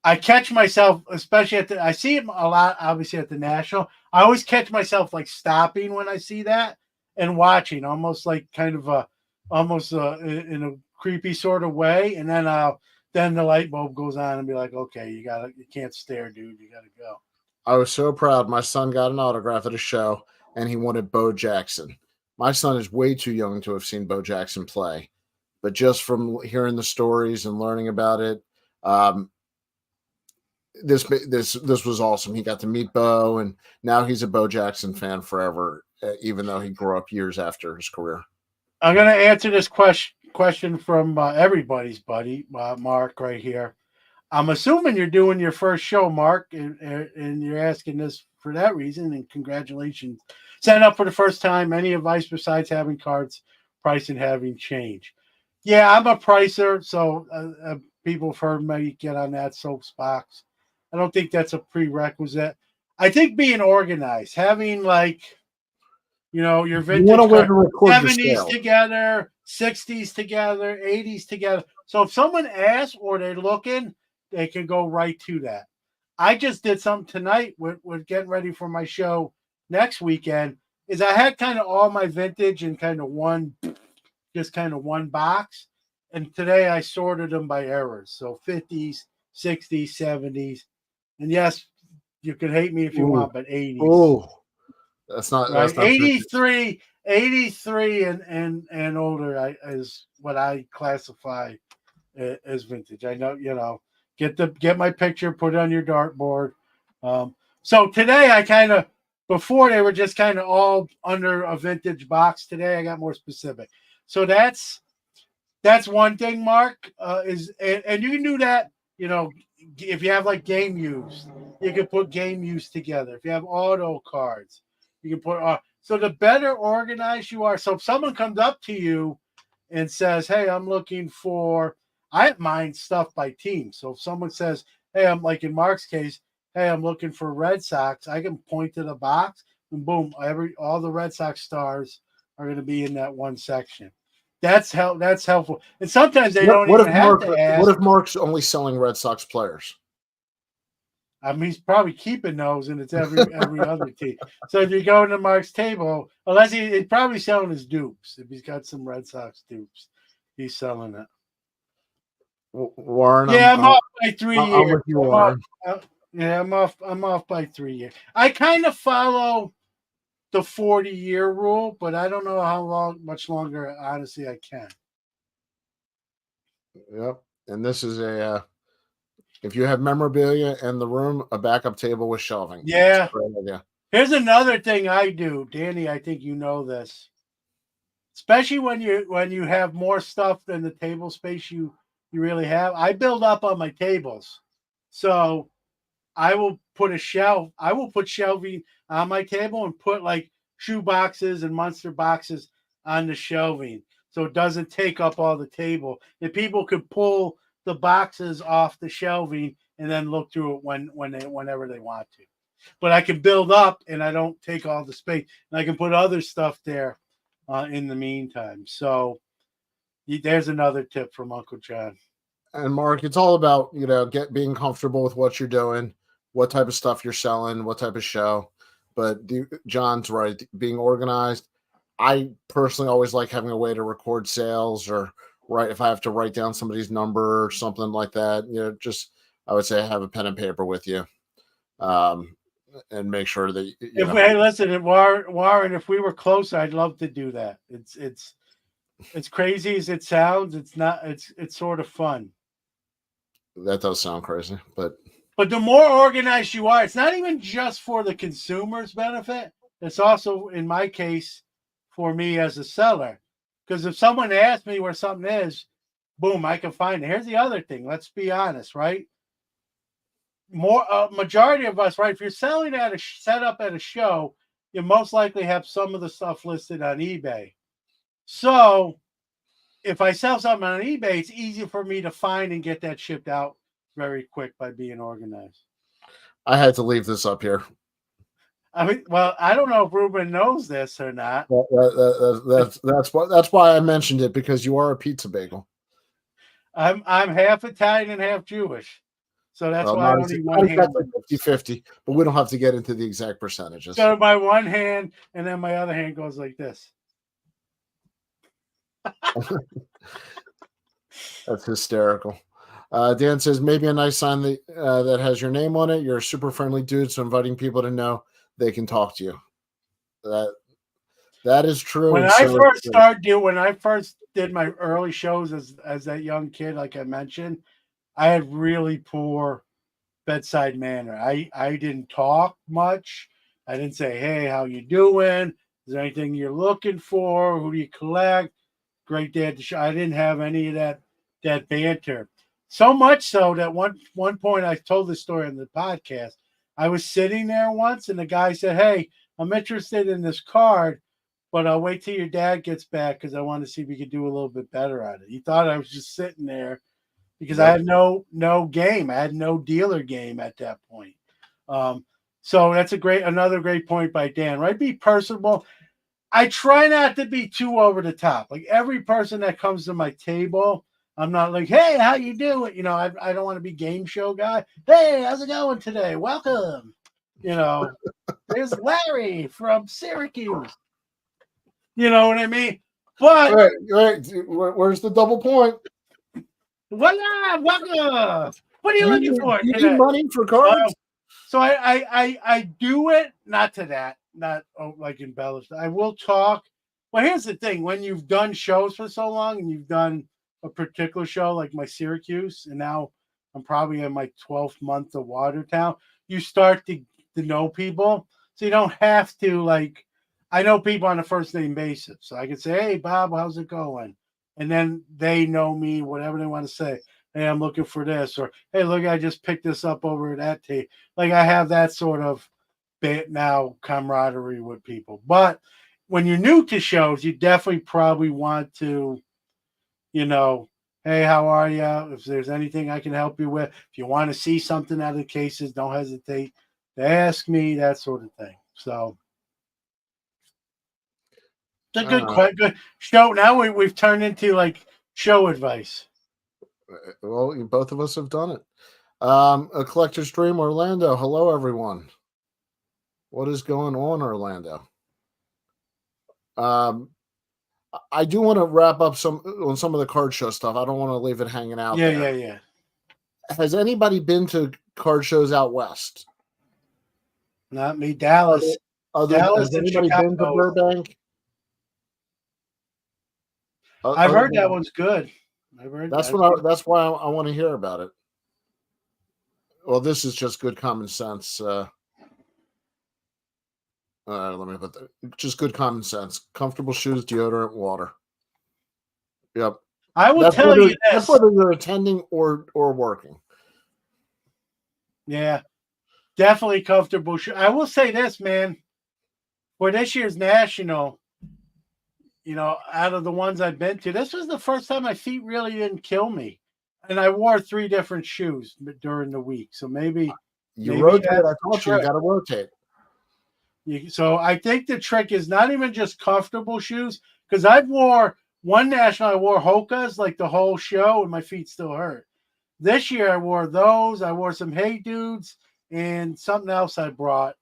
[SPEAKER 3] I catch myself, especially I see it a lot, obviously at the National. I always catch myself like stopping when I see that and watching, almost like kind of in a creepy sort of way. And then the light bulb goes on and be like, okay, you can't stare, dude. You gotta go.
[SPEAKER 2] I was so proud. My son got an autograph at a show and he wanted Bo Jackson. My son is way too young to have seen Bo Jackson play, but just from hearing the stories and learning about it, this was awesome. He got to meet Bo, and now he's a Bo Jackson fan forever, even though he grew up years after his career.
[SPEAKER 3] I'm going to answer this question from everybody's buddy, Mark, right here. I'm assuming you're doing your first show, Mark, and you're asking this for that reason, and congratulations. Sign up for the first time. Any advice besides having cards, price, and having change? Yeah, I'm a pricer, so people have heard me get on that soapbox. I don't think that's a prerequisite. I think being organized, having your vintage card, 70s together, 60s together, 80s together. So if someone asks or they're looking, they can go right to that. I just did something tonight with getting ready for my show next weekend. Is I had kind of all my vintage in kind of one box. And today I sorted them by eras. So 50s, 60s, 70s. And yes, you can hate me if you want, but 80s.
[SPEAKER 2] Oh, that's not
[SPEAKER 3] right.
[SPEAKER 2] That's not
[SPEAKER 3] 83 and older is what I classify as vintage. I know, get my picture, put it on your dartboard. So today I kind of, before they were just kind of all under a vintage box. Today I got more specific. So that's one thing, Mark, and you can do that, if you have like game used, you can put game used together. If you have auto cards, you can put so the better organized you are. So if someone comes up to you and says, hey, I'm looking for, I have mine stuff by team. So if someone says, hey, I'm like in Mark's case, hey, I'm looking for Red Sox, I can point to the box and boom, all the Red Sox stars are going to be in that one section. That's helpful. And sometimes they don't even have to ask.
[SPEAKER 2] What if Mark's only selling Red Sox players?
[SPEAKER 3] I mean, he's probably keeping those, and it's every other team. So if you go into Mark's table, unless he's probably selling his dupes. If he's got some Red Sox dupes, he's selling it.
[SPEAKER 2] Warren,
[SPEAKER 3] yeah, I'm off by 3 years.
[SPEAKER 2] I'm with you, Warren.
[SPEAKER 3] I'm off by 3 years. I kind of follow the 40-year rule, but I don't know much longer, honestly, I can.
[SPEAKER 2] Yep. And this is if you have memorabilia in the room, a backup table with shelving.
[SPEAKER 3] Yeah. Here's another thing I do, Danny. I think you know this, especially when you have more stuff than the table space you really have. I build up on my tables, so I will put shelving on my table and put like shoe boxes and monster boxes on the shelving, so it doesn't take up all the table. And people could pull the boxes off the shelving and then look through it whenever they want to. But I can build up and I don't take all the space, and I can put other stuff there in the meantime. So there's another tip from Uncle John.
[SPEAKER 2] And Mark, it's all about being comfortable with what you're doing, what type of stuff you're selling, what type of show. But John's right, being organized. I personally always like having a way to record sales, or if I have to write down somebody's number or something like that. Just I would say have a pen and paper with you, and make sure that
[SPEAKER 3] hey, listen, Warren, if we were close, I'd love to do that. It's crazy as it sounds. It's not. It's sort of fun.
[SPEAKER 2] That does sound crazy, but
[SPEAKER 3] the more organized you are, it's not even just for the consumer's benefit. It's also, in my case, for me as a seller. Because if someone asks me where something is, boom, I can find it. Here's the other thing. Let's be honest, right? Majority of us, right? If you're selling set up at a show, you most likely have some of the stuff listed on eBay. So if I sell something on eBay, it's easy for me to find and get that shipped out very quick by being organized.
[SPEAKER 2] I had to leave this up here.
[SPEAKER 3] I mean, well, I don't know if Ruben knows this or not.
[SPEAKER 2] That's why I mentioned it, because you are a pizza bagel.
[SPEAKER 3] I'm half Italian and half Jewish, so that's why I only one hand.
[SPEAKER 2] 50-50, but we don't have to get into the exact percentages.
[SPEAKER 3] So my one hand, and then my other hand goes like this.
[SPEAKER 2] That's hysterical. Dan says maybe a nice sign that has your name on it. You're a super friendly dude, so inviting people to know they can talk to you. That is true.
[SPEAKER 3] When I first did my early shows as that young kid, like I mentioned, I had really poor bedside manner. I didn't talk much. I didn't say, hey, how you doing? Is there anything you're looking for? Who do you collect? Great day at the show. I didn't have any of that banter. So much so that one point I told this story on the podcast. I was sitting there once and the guy said, hey, I'm interested in this card, but I'll wait till your dad gets back because I want to see if we could do a little bit better at it. He thought I was just sitting there because I had no game. I had no dealer game at that point. So that's another great point by Dan, right? Be personable. I try not to be too over the top. Like every person that comes to my table, I'm not like, hey, how you doing? You know, I don't want to be game show guy. Hey, how's it going today? Welcome. You know, there's Larry from Syracuse. You know what I mean? But
[SPEAKER 2] right. Where's the double point?
[SPEAKER 3] Welcome. What are you looking for?
[SPEAKER 2] You need money for cards?
[SPEAKER 3] So I do it, not to that, not like embellished. I will talk. Well, here's the thing. When you've done shows for so long and you've done a particular show like my Syracuse, and now I'm probably in my 12th month of Watertown, you start to know people. So you don't have to, like, I know people on a first name basis. So I can say, hey, Bob, how's it going? And then they know me, whatever they want to say. Hey, I'm looking for this. Or, hey, look, I just picked this up over at that tape. Like I have that sort of now camaraderie with people. But when you're new to shows, you definitely probably want to, you know, hey, how are you? If there's anything I can help you with, if you want to see something out of the cases, don't hesitate to ask me, that sort of thing. So it's a good show. Now we've turned into like show advice.
[SPEAKER 2] Well, both of us have done it. A Collector's Dream, Orlando. Hello, everyone. What is going on, Orlando? I do want to wrap up on some of the card show stuff. I don't want to leave it hanging out.
[SPEAKER 3] Yeah.
[SPEAKER 2] Has anybody been to card shows out west?
[SPEAKER 3] Not me, Dallas.
[SPEAKER 2] Has anybody been to Burbank?
[SPEAKER 3] I've heard that one's good.
[SPEAKER 2] That's why I want to hear about it. Well, this is just good common sense. Let me put that. Just good common sense. Comfortable shoes, deodorant, water. Yep.
[SPEAKER 3] I will tell you this.
[SPEAKER 2] That's whether you're attending or working.
[SPEAKER 3] Yeah, definitely comfortable shoes. I will say this, man. For this year's national, you know, out of the ones I've been to, this was the first time my feet really didn't kill me. And I wore 3 different shoes during the week. So maybe
[SPEAKER 2] rotate. I told you got to rotate.
[SPEAKER 3] So I think the trick is not even just comfortable shoes, because I wore one national, I wore Hoka's like the whole show and my feet still hurt. This year I wore those. I wore some Hey Dudes and something else I brought.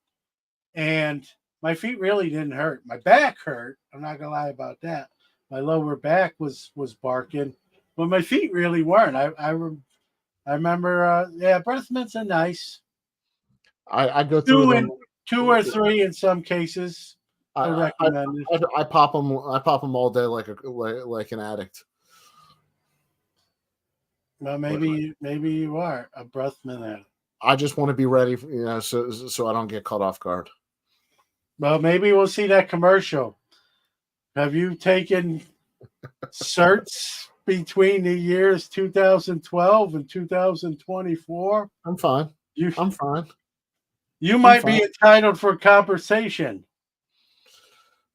[SPEAKER 3] And my feet really didn't hurt. My back hurt. I'm not going to lie about that. My lower back was barking, but my feet really weren't. I remember, breath mints are nice.
[SPEAKER 2] I go through them.
[SPEAKER 3] 2 or 3 in some cases. I recommend it.
[SPEAKER 2] I pop them. I pop them all day like an addict.
[SPEAKER 3] Well, maybe you are a breath mint addict.
[SPEAKER 2] I just want to be ready, so I don't get caught off guard.
[SPEAKER 3] Well, maybe we'll see that commercial. Have you taken certs between the years 2012 and 2024?
[SPEAKER 2] I'm fine. I'm fine.
[SPEAKER 3] You might be entitled for compensation.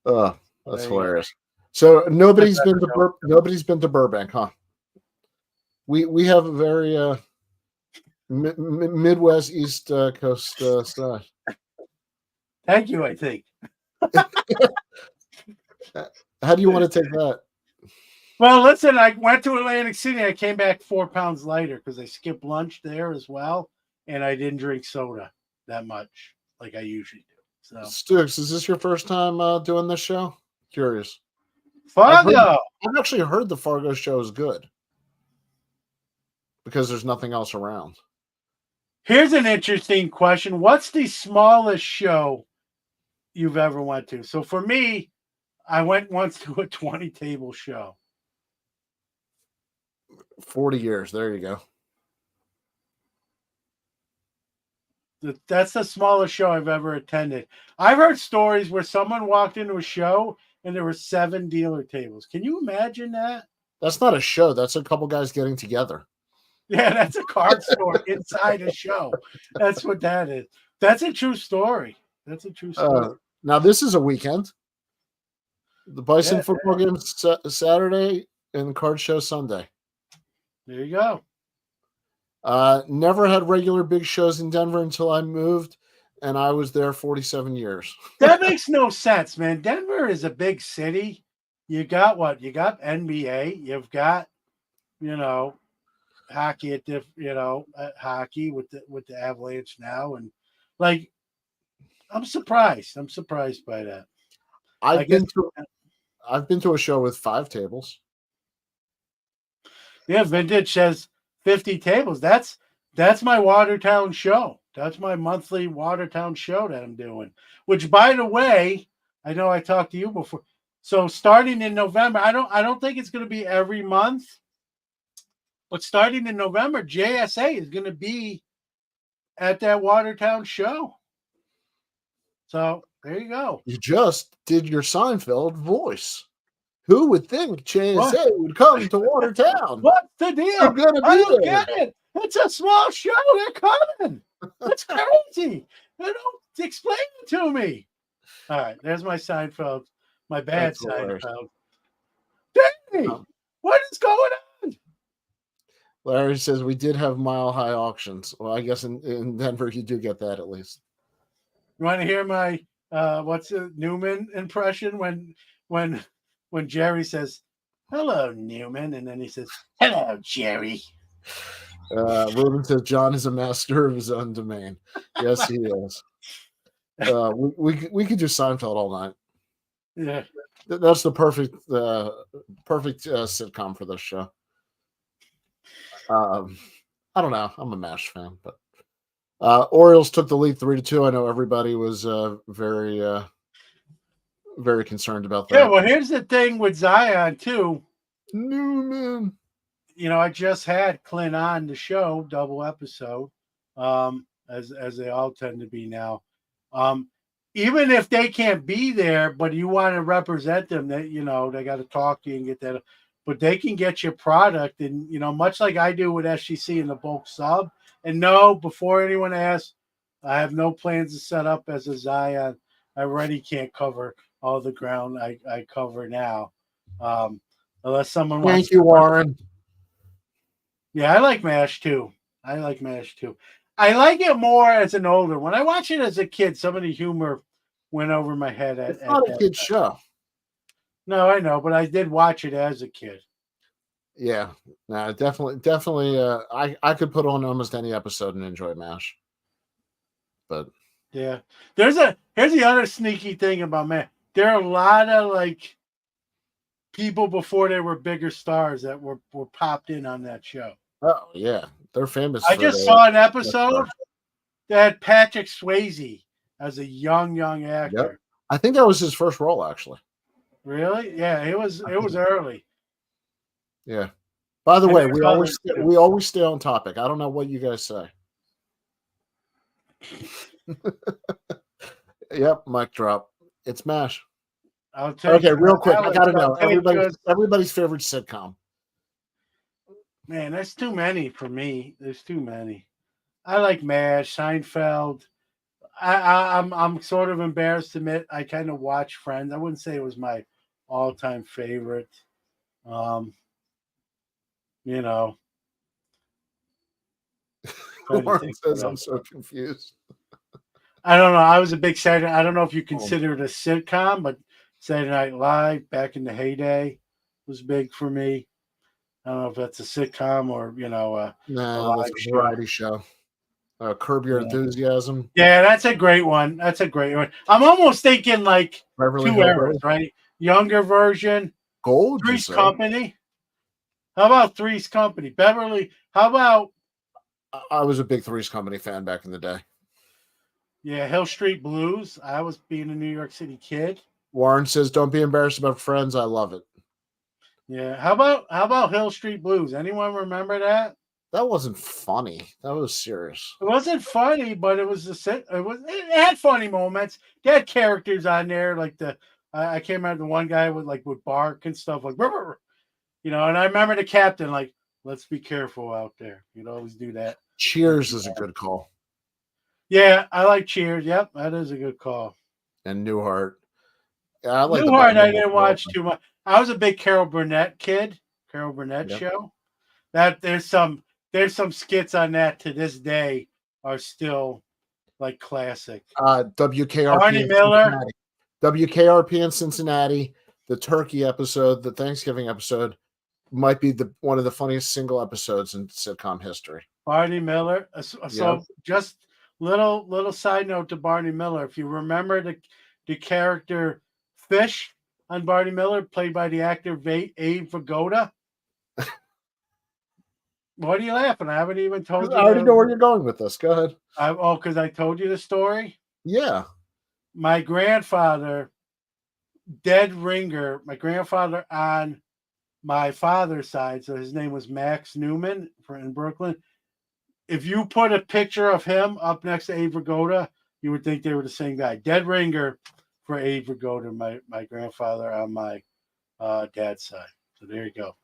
[SPEAKER 2] That's hilarious. So nobody's been to Burbank, huh? We have a very Midwest East Coast side.
[SPEAKER 3] Thank you, I think.
[SPEAKER 2] How do you want to take that?
[SPEAKER 3] Well, listen, I went to Atlantic City. I came back 4 pounds lighter because I skipped lunch there as well, and I didn't drink soda that much like I usually do. So,
[SPEAKER 2] Stux, is this your first time doing this show? Curious.
[SPEAKER 3] Fargo.
[SPEAKER 2] I've actually heard the Fargo show is good because there's nothing else around.
[SPEAKER 3] Here's an interesting question. What's the smallest show you've ever went to? So for me, I went once to a 20-table show.
[SPEAKER 2] 40 years. There you go.
[SPEAKER 3] That's the smallest show I've ever attended. I've heard stories where someone walked into a show and there were 7 dealer tables. Can you imagine that?
[SPEAKER 2] That's not a show. That's a couple guys getting together.
[SPEAKER 3] Yeah, that's a card store inside a show. That's what that is. That's a true story. That's a true story.
[SPEAKER 2] Now, this is a weekend. The Bison football game Saturday and the card show Sunday.
[SPEAKER 3] There you go.
[SPEAKER 2] Never had regular big shows in Denver until I moved, and I was there 47 years.
[SPEAKER 3] That makes no sense, man. Denver is a big city. You got what? You got NBA. You've got, hockey at hockey with the Avalanche now, and like, I'm surprised. I'm surprised by that.
[SPEAKER 2] I've been to a show with 5 tables.
[SPEAKER 3] Yeah, Vintage says 50 tables. That's my Watertown show. That's my monthly Watertown show that I'm doing. Which, by the way, I know I talked to you before. So starting in November, I don't think it's going to be every month, but starting in November, JSA is going to be at that Watertown show. So there you go.
[SPEAKER 2] You just did your Seinfeld voice. Who would think JSA would come to Watertown?
[SPEAKER 3] What's the deal?
[SPEAKER 2] They're gonna be
[SPEAKER 3] I don't
[SPEAKER 2] there.
[SPEAKER 3] get it. It's a small show. They're coming. That's crazy. They don't explain it to me. All right, there's my Seinfeld. My bad Seinfeld. Dang, what is going on?
[SPEAKER 2] Larry says we did have Mile High auctions. Well, I guess in Denver you do get that at least.
[SPEAKER 3] You want to hear my what's the Newman impression when Jerry says, "Hello, Newman," and then he says, "Hello, Jerry."
[SPEAKER 2] Ruben says John is a master of his own domain. Yes, he is. We could do Seinfeld all night.
[SPEAKER 3] Yeah,
[SPEAKER 2] that's the perfect sitcom for this show. I don't know. I'm a MASH fan, but Orioles took the lead 3-2. I know everybody was very concerned about that.
[SPEAKER 3] Yeah, well, here's the thing with Zion too.
[SPEAKER 2] Newman.
[SPEAKER 3] I just had Clint on the show, double episode, as they all tend to be now. Even if they can't be there, but you want to represent them, that they got to talk to you and get that. But they can get your product, and much like I do with SGC in the bulk sub. And no, before anyone asks, I have no plans to set up as a Zion. I already can't cover all the ground I cover now, unless someone wants.
[SPEAKER 2] Thank you, Warren.
[SPEAKER 3] Yeah, I like MASH too. I like it more as an older. When I watched it as a kid, some of the humor went over my head.
[SPEAKER 2] It's not a kid show.
[SPEAKER 3] No, I know, but I did watch it as a kid.
[SPEAKER 2] Yeah, no, definitely. I could put on almost any episode and enjoy MASH. But
[SPEAKER 3] yeah, here's the other sneaky thing about MASH. There are a lot of people before they were bigger stars that were popped in on that show.
[SPEAKER 2] Oh yeah, they're famous.
[SPEAKER 3] I just saw an episode that had Patrick Swayze as a young actor.
[SPEAKER 2] Yep. I think that was his first role, actually.
[SPEAKER 3] Really? Yeah, it was early.
[SPEAKER 2] Yeah. By the way, we always stay on topic. I don't know what you guys say. Yep, mic drop. It's MASH. Okay, real quick. I gotta know everybody's favorite sitcom.
[SPEAKER 3] Man, there's too many for me. There's too many. I like MASH, Seinfeld. I'm sort of embarrassed to admit I kind of watch Friends. I wouldn't say it was my all-time favorite.
[SPEAKER 2] Warren says I'm so confused.
[SPEAKER 3] I don't know. I was a big Saturday. I don't know if you consider it a sitcom, but Saturday Night Live back in the heyday was big for me. I don't know if that's a sitcom or
[SPEAKER 2] that's a variety show. Curb Your Enthusiasm.
[SPEAKER 3] Yeah, that's a great one. I'm almost thinking
[SPEAKER 2] Beverly
[SPEAKER 3] two eras, right? Younger version.
[SPEAKER 2] Gold.
[SPEAKER 3] Three's Company. How about Three's Company? Beverly. How about?
[SPEAKER 2] I was a big Three's Company fan back in the day.
[SPEAKER 3] Yeah, Hill Street Blues. I was being a New York City kid.
[SPEAKER 2] Warren says, "Don't be embarrassed about Friends." I love it.
[SPEAKER 3] Yeah. How about Hill Street Blues? Anyone remember that?
[SPEAKER 2] That wasn't funny. That was serious.
[SPEAKER 3] It wasn't funny, but it had funny moments. They had characters on there like I can't remember the one guy would bark and stuff like "Brr, brr, brr," and I remember the captain like, let's be careful out there. You'd always do that.
[SPEAKER 2] Cheers is a good call.
[SPEAKER 3] Yeah, I like Cheers. Yep, that is a good call.
[SPEAKER 2] And Newhart. Yeah, I like
[SPEAKER 3] Newhart. I didn't watch too much. I was a big Carol Burnett kid. Carol Burnett show. That there's some skits on that to this day are still like classic.
[SPEAKER 2] WKRP.
[SPEAKER 3] Barney Miller.
[SPEAKER 2] WKRP in Cincinnati. The turkey episode, the Thanksgiving episode, might be one of the funniest single episodes in sitcom history.
[SPEAKER 3] Barney Miller. So just little side note to Barney Miller. If you remember the character Fish on Barney Miller, played by the actor Abe Vigoda. What are you laughing? I haven't even told you.
[SPEAKER 2] I already know where you're going with this. Go ahead.
[SPEAKER 3] Because I told you the story?
[SPEAKER 2] Yeah.
[SPEAKER 3] My grandfather, dead ringer, my grandfather on my father's side, so his name was Max Newman in Brooklyn. If you put a picture of him up next to Abe Vigoda, you would think they were the same guy. Dead ringer for Abe Vigoda, my grandfather on my dad's side. So there you go.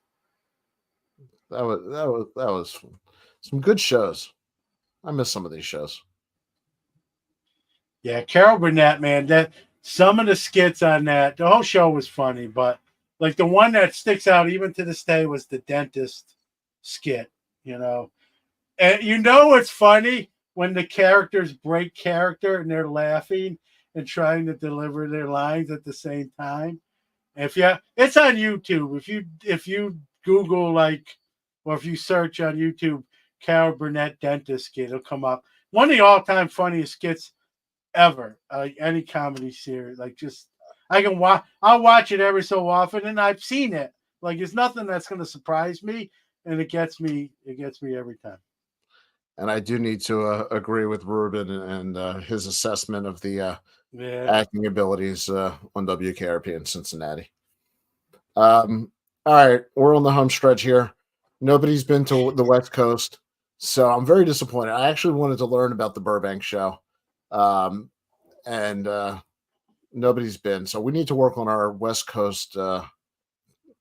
[SPEAKER 2] That was some good shows. I miss some of these shows.
[SPEAKER 3] Yeah, Carol Burnett, man. That some of the skits on that, the whole show was funny, but like the one that sticks out even to this day was the dentist skit. And it's funny when the characters break character and they're laughing and trying to deliver their lines at the same time. And it's on YouTube. If you Google or if you search on YouTube, Carol Burnett dentist skit, it'll come up. One of the all-time funniest skits ever, any comedy series. I'll watch it every so often, and I've seen it. Like it's nothing that's going to surprise me, and it gets me every time.
[SPEAKER 2] And I do need to agree with Ruben and his assessment of the acting abilities on WKRP in Cincinnati. All right, we're on the home stretch here. Nobody's been to the West Coast, so I'm very disappointed. I actually wanted to learn about the Burbank show, and nobody's been. So we need to work on our West Coast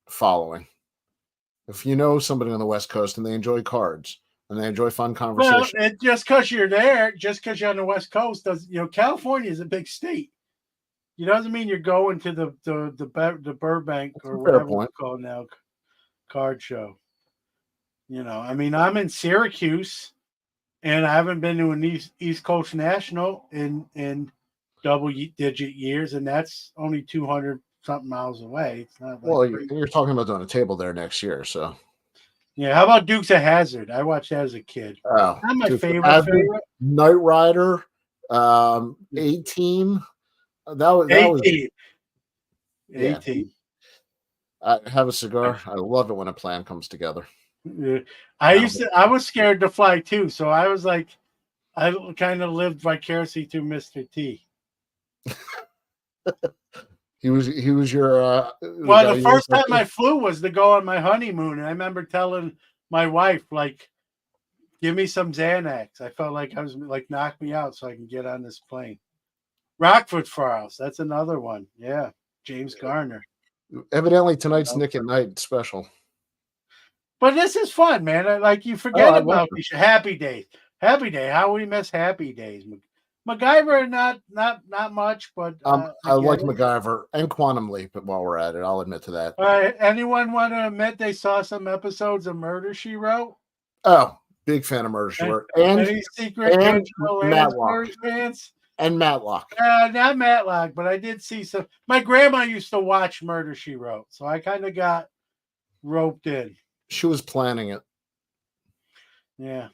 [SPEAKER 2] following. If you know somebody on the West Coast and they enjoy cards and they enjoy fun conversation,
[SPEAKER 3] well, just because you're there, just because you're on the West Coast, California is a big state. It doesn't mean you're going to the Burbank or whatever it's called now card show. I'm in Syracuse, and I haven't been to an East Coast National in double-digit years, and that's only 200-something miles away. It's not
[SPEAKER 2] you're talking about doing a table there next year, so.
[SPEAKER 3] Yeah, how about Dukes of Hazzard? I watched that as a kid.
[SPEAKER 2] Oh,
[SPEAKER 3] not my favorite.
[SPEAKER 2] Knight Rider, 18. That was
[SPEAKER 3] 18.
[SPEAKER 2] Yeah. 18. I have a cigar. I love it when a plan comes together.
[SPEAKER 3] Yeah. I was scared to fly too, so I was like, I kind of lived vicariously through Mr. T.
[SPEAKER 2] He was your
[SPEAKER 3] the first time I flew was to go on my honeymoon, and I remember telling my wife, like, give me some Xanax. I felt like I was like, knock me out so I can get on this plane. Rockford Files, that's another one. Yeah, James Garner.
[SPEAKER 2] Evidently tonight's Nick at Night special.
[SPEAKER 3] But this is fun, man. Like you forget about these Happy Days. Happy Day. How we miss Happy Days. MacGyver, not much, but
[SPEAKER 2] I like MacGyver and Quantum Leap. But while we're at it, I'll admit to that.
[SPEAKER 3] All right. Anyone want to admit they saw some episodes of Murder, She Wrote?
[SPEAKER 2] Oh, big fan of Murder, She Wrote.
[SPEAKER 3] Any secret
[SPEAKER 2] Matlock.
[SPEAKER 3] fans?
[SPEAKER 2] And Matlock.
[SPEAKER 3] Not Matlock, but I did see some. My grandma used to watch Murder, She Wrote, so I kind of got roped in.
[SPEAKER 2] She was planning it.
[SPEAKER 3] Yeah.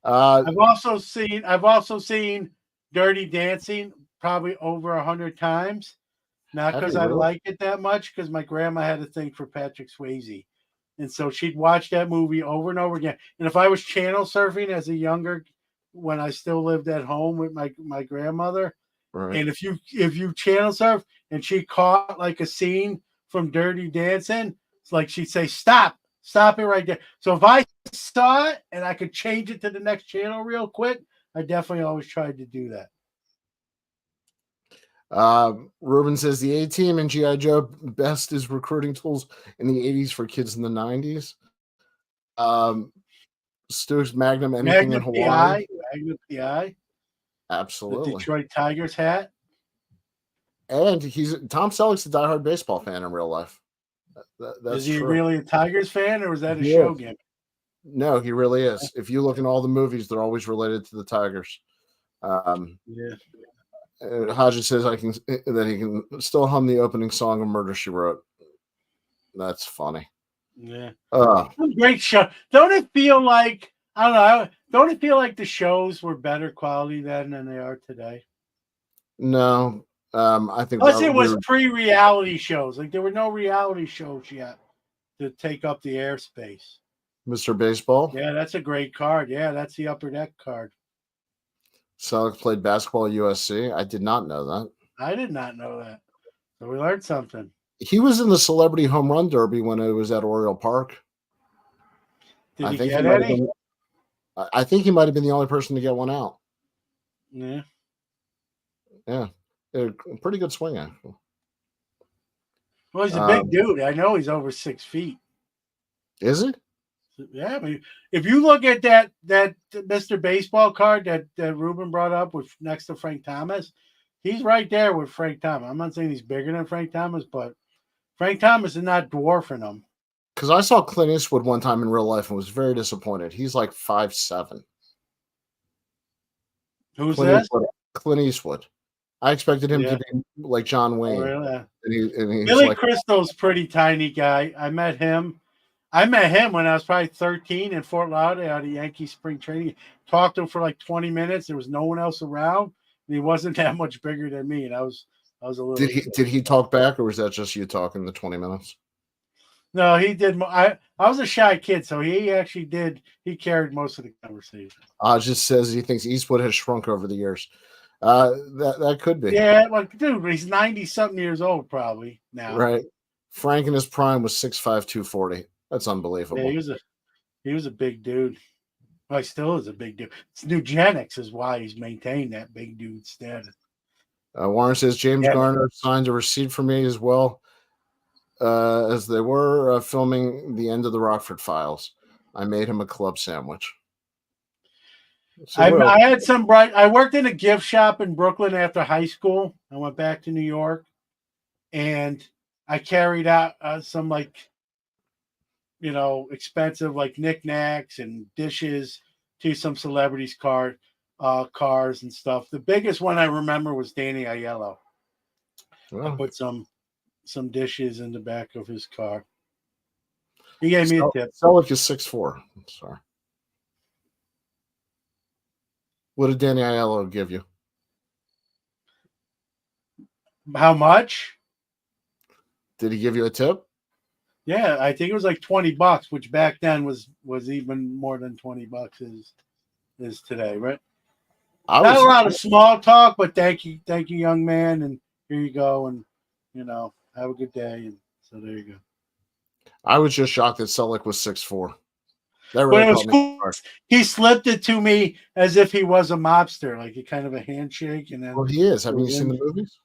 [SPEAKER 3] I've also seen Dirty Dancing probably over 100 times. Not because I like it that much, because my grandma had a thing for Patrick Swayze. And so she'd watch that movie over and over again. And if I was channel surfing as a younger, when I still lived at home with my grandmother, right. And if you channel surf and she caught like a scene from Dirty Dancing, it's like she'd say, stop, Stop it right there. So if I saw it and I could change it to the next channel real quick, I definitely always tried to do that.
[SPEAKER 2] Ruben says the A-Team and G.I. Joe best is recruiting tools in the 80s for kids in the 90s. Stu's Magnum, anything in Hawaii?
[SPEAKER 3] Magnum PI.
[SPEAKER 2] Absolutely.
[SPEAKER 3] The Detroit Tigers hat.
[SPEAKER 2] And Tom Selleck's a diehard baseball fan in real life. That's
[SPEAKER 3] Is he
[SPEAKER 2] true.
[SPEAKER 3] really a Tigers fan, or was that a show game?
[SPEAKER 2] No, he really is. If you look in all the movies, they're always related to the Tigers.
[SPEAKER 3] Yeah.
[SPEAKER 2] Hodges says he can still hum the opening song of Murder, She Wrote. That's funny.
[SPEAKER 3] Yeah.
[SPEAKER 2] Great
[SPEAKER 3] show. Don't it feel like, I don't know, don't it feel like the shows were better quality then than they are today?
[SPEAKER 2] No. I think
[SPEAKER 3] plus it was pre-reality shows. Like there were no reality shows yet to take up the airspace.
[SPEAKER 2] Mr. Baseball.
[SPEAKER 3] Yeah, that's a great card. Yeah, that's the Upper Deck card.
[SPEAKER 2] Selleck played basketball at USC. I did not know that.
[SPEAKER 3] I did not know that. So we learned something.
[SPEAKER 2] He was in the Celebrity Home Run Derby when it was at Oriole Park.
[SPEAKER 3] Did he get any?
[SPEAKER 2] I think he might have been the only person to get one out.
[SPEAKER 3] Yeah.
[SPEAKER 2] Yeah. A pretty good swing, actually.
[SPEAKER 3] Well, he's a big dude. I know he's over 6 feet.
[SPEAKER 2] Is he?
[SPEAKER 3] Yeah, I mean, if you look at that Mr. Baseball card that Ruben brought up with next to Frank Thomas, he's right there with Frank Thomas. I'm not saying he's bigger than Frank Thomas, but Frank Thomas is not dwarfing him.
[SPEAKER 2] Because I saw Clint Eastwood one time in real life and was very disappointed. He's like 5'7".
[SPEAKER 3] Who's that?
[SPEAKER 2] Clint Eastwood. I expected him to be like John Wayne.
[SPEAKER 3] Oh, really?
[SPEAKER 2] And
[SPEAKER 3] Billy
[SPEAKER 2] like,
[SPEAKER 3] Crystal's pretty tiny guy. I met him when I was probably 13 in Fort Lauderdale at a Yankee spring training. Talked to him for like 20 minutes. There was no one else around. And he wasn't that much bigger than me. And I was a little.
[SPEAKER 2] Did he talk back, or was that just you talking the 20 minutes?
[SPEAKER 3] No, he did. I was a shy kid, so he actually did. He carried most of the conversation.
[SPEAKER 2] Just says he thinks Eastwood has shrunk over the years. That could be.
[SPEAKER 3] Yeah, well, dude, he's 90-something years old probably now.
[SPEAKER 2] Right. Frank in his prime was 6'5", 240. That's unbelievable.
[SPEAKER 3] Yeah, he was a big dude. Well, he still is a big dude. It's eugenics is why he's maintained that big dude status.
[SPEAKER 2] Warren says James Garner signed a receipt for me as well, as they were filming the end of the Rockford Files. I made him a club sandwich. So
[SPEAKER 3] I had some I worked in a gift shop in Brooklyn after high school. I went back to New York, and I carried out some expensive like knickknacks and dishes to some celebrities' cars and stuff. The biggest one I remember was Danny Aiello. I put some dishes in the back of his car. He gave me a tip.
[SPEAKER 2] Selleck is 6'4". Sorry. What did Danny Aiello give you?
[SPEAKER 3] How much?
[SPEAKER 2] Did he give you a tip?
[SPEAKER 3] Yeah, I think it was like $20, which back then was even more than $20 is today, right? Not a lot of small talk, but thank you, young man, and here you go, and have a good day, and so there you go.
[SPEAKER 2] I was just shocked that Selleck was 6'4". That
[SPEAKER 3] really caught me. He slipped it to me as if he was a mobster, like a kind of a handshake, and then.
[SPEAKER 2] Well, he is. Have you seen the movies?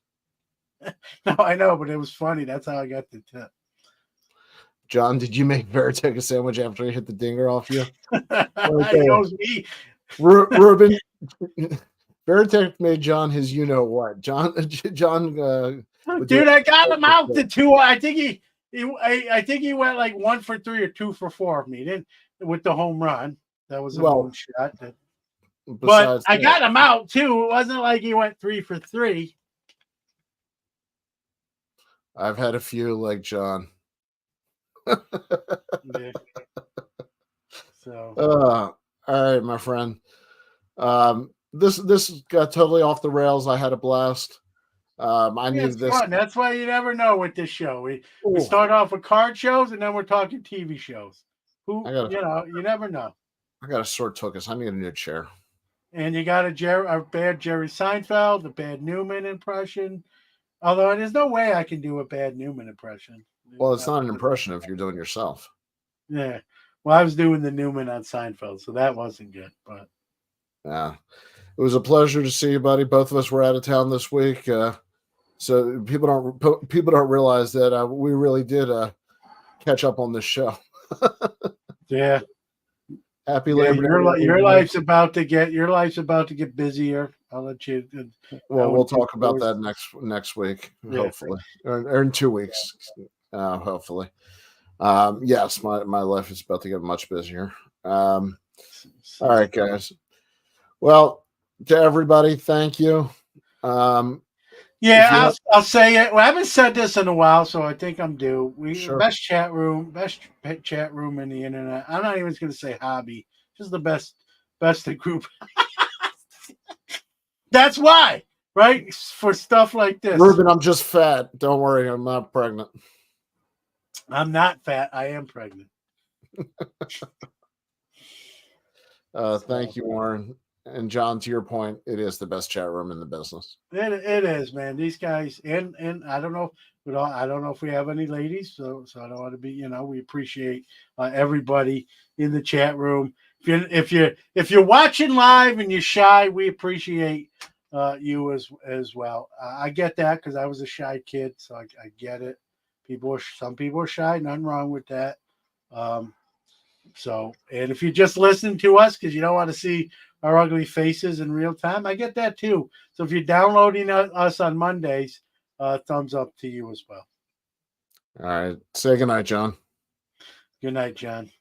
[SPEAKER 3] No, I know, but it was funny. That's how I got the tip.
[SPEAKER 2] John, did you make Veritek a sandwich after he hit the dinger off you?
[SPEAKER 3] He knows me.
[SPEAKER 2] Ruben, Veritek made John his you-know-what. John.
[SPEAKER 3] Dude, I got him out to 2. I think he went like 1 for 3 or 2 for 4 of me. Then with the home run, that was a moon shot. But I got him out too. It wasn't like he went 3 for 3.
[SPEAKER 2] I've had a few like John.
[SPEAKER 3] Yeah. So.
[SPEAKER 2] All right, my friend. This got totally off the rails. I had a blast. I need this.
[SPEAKER 3] Fun. That's why you never know with this show. We start off with card shows, and then we're talking TV shows. You never know.
[SPEAKER 2] I got a sore tuchus. I need a new chair.
[SPEAKER 3] And you got a bad Jerry Seinfeld, a bad Newman impression. Although there's no way I can do a bad Newman impression.
[SPEAKER 2] Well, it's not an impression if you're doing yourself.
[SPEAKER 3] Yeah. Well, I was doing the Newman on Seinfeld, so that wasn't good. But
[SPEAKER 2] yeah, it was a pleasure to see you, buddy. Both of us were out of town this week, so people don't realize that we really did catch up on this show.
[SPEAKER 3] yeah,
[SPEAKER 2] Happy
[SPEAKER 3] yeah.
[SPEAKER 2] Labor Day.
[SPEAKER 3] Your life's about to get busier. I'll let you.
[SPEAKER 2] Well, we'll talk about that next week, hopefully, or in 2 weeks, hopefully. Yes, my life is about to get much busier. All right, guys. Well, to everybody, thank you.
[SPEAKER 3] Yeah, I'll say it. Well, I haven't said this in a while, so I think I'm due.
[SPEAKER 2] Sure.
[SPEAKER 3] Best chat room in the internet. I'm not even going to say hobby. Just the best group. That's why, right? For stuff like this.
[SPEAKER 2] Ruben, I'm just fat. Don't worry, I'm not pregnant.
[SPEAKER 3] I'm not fat. I am pregnant.
[SPEAKER 2] Thank you, Warren. And John, to your point, it is the best chat room in the business.
[SPEAKER 3] It is, man. These guys, and I don't know, but I don't know if we have any ladies, so I don't want to be. We appreciate everybody in the chat room. If you're watching live and you're shy, we appreciate you as well. I get that because I was a shy kid, so I get it. Some people are shy. Nothing wrong with that. So, and if you just listen to us because you don't want to see our ugly faces in real time, I get that too. So if you're downloading us on Mondays, thumbs up to you as well.
[SPEAKER 2] All right. Say goodnight, John.
[SPEAKER 3] Good night, John.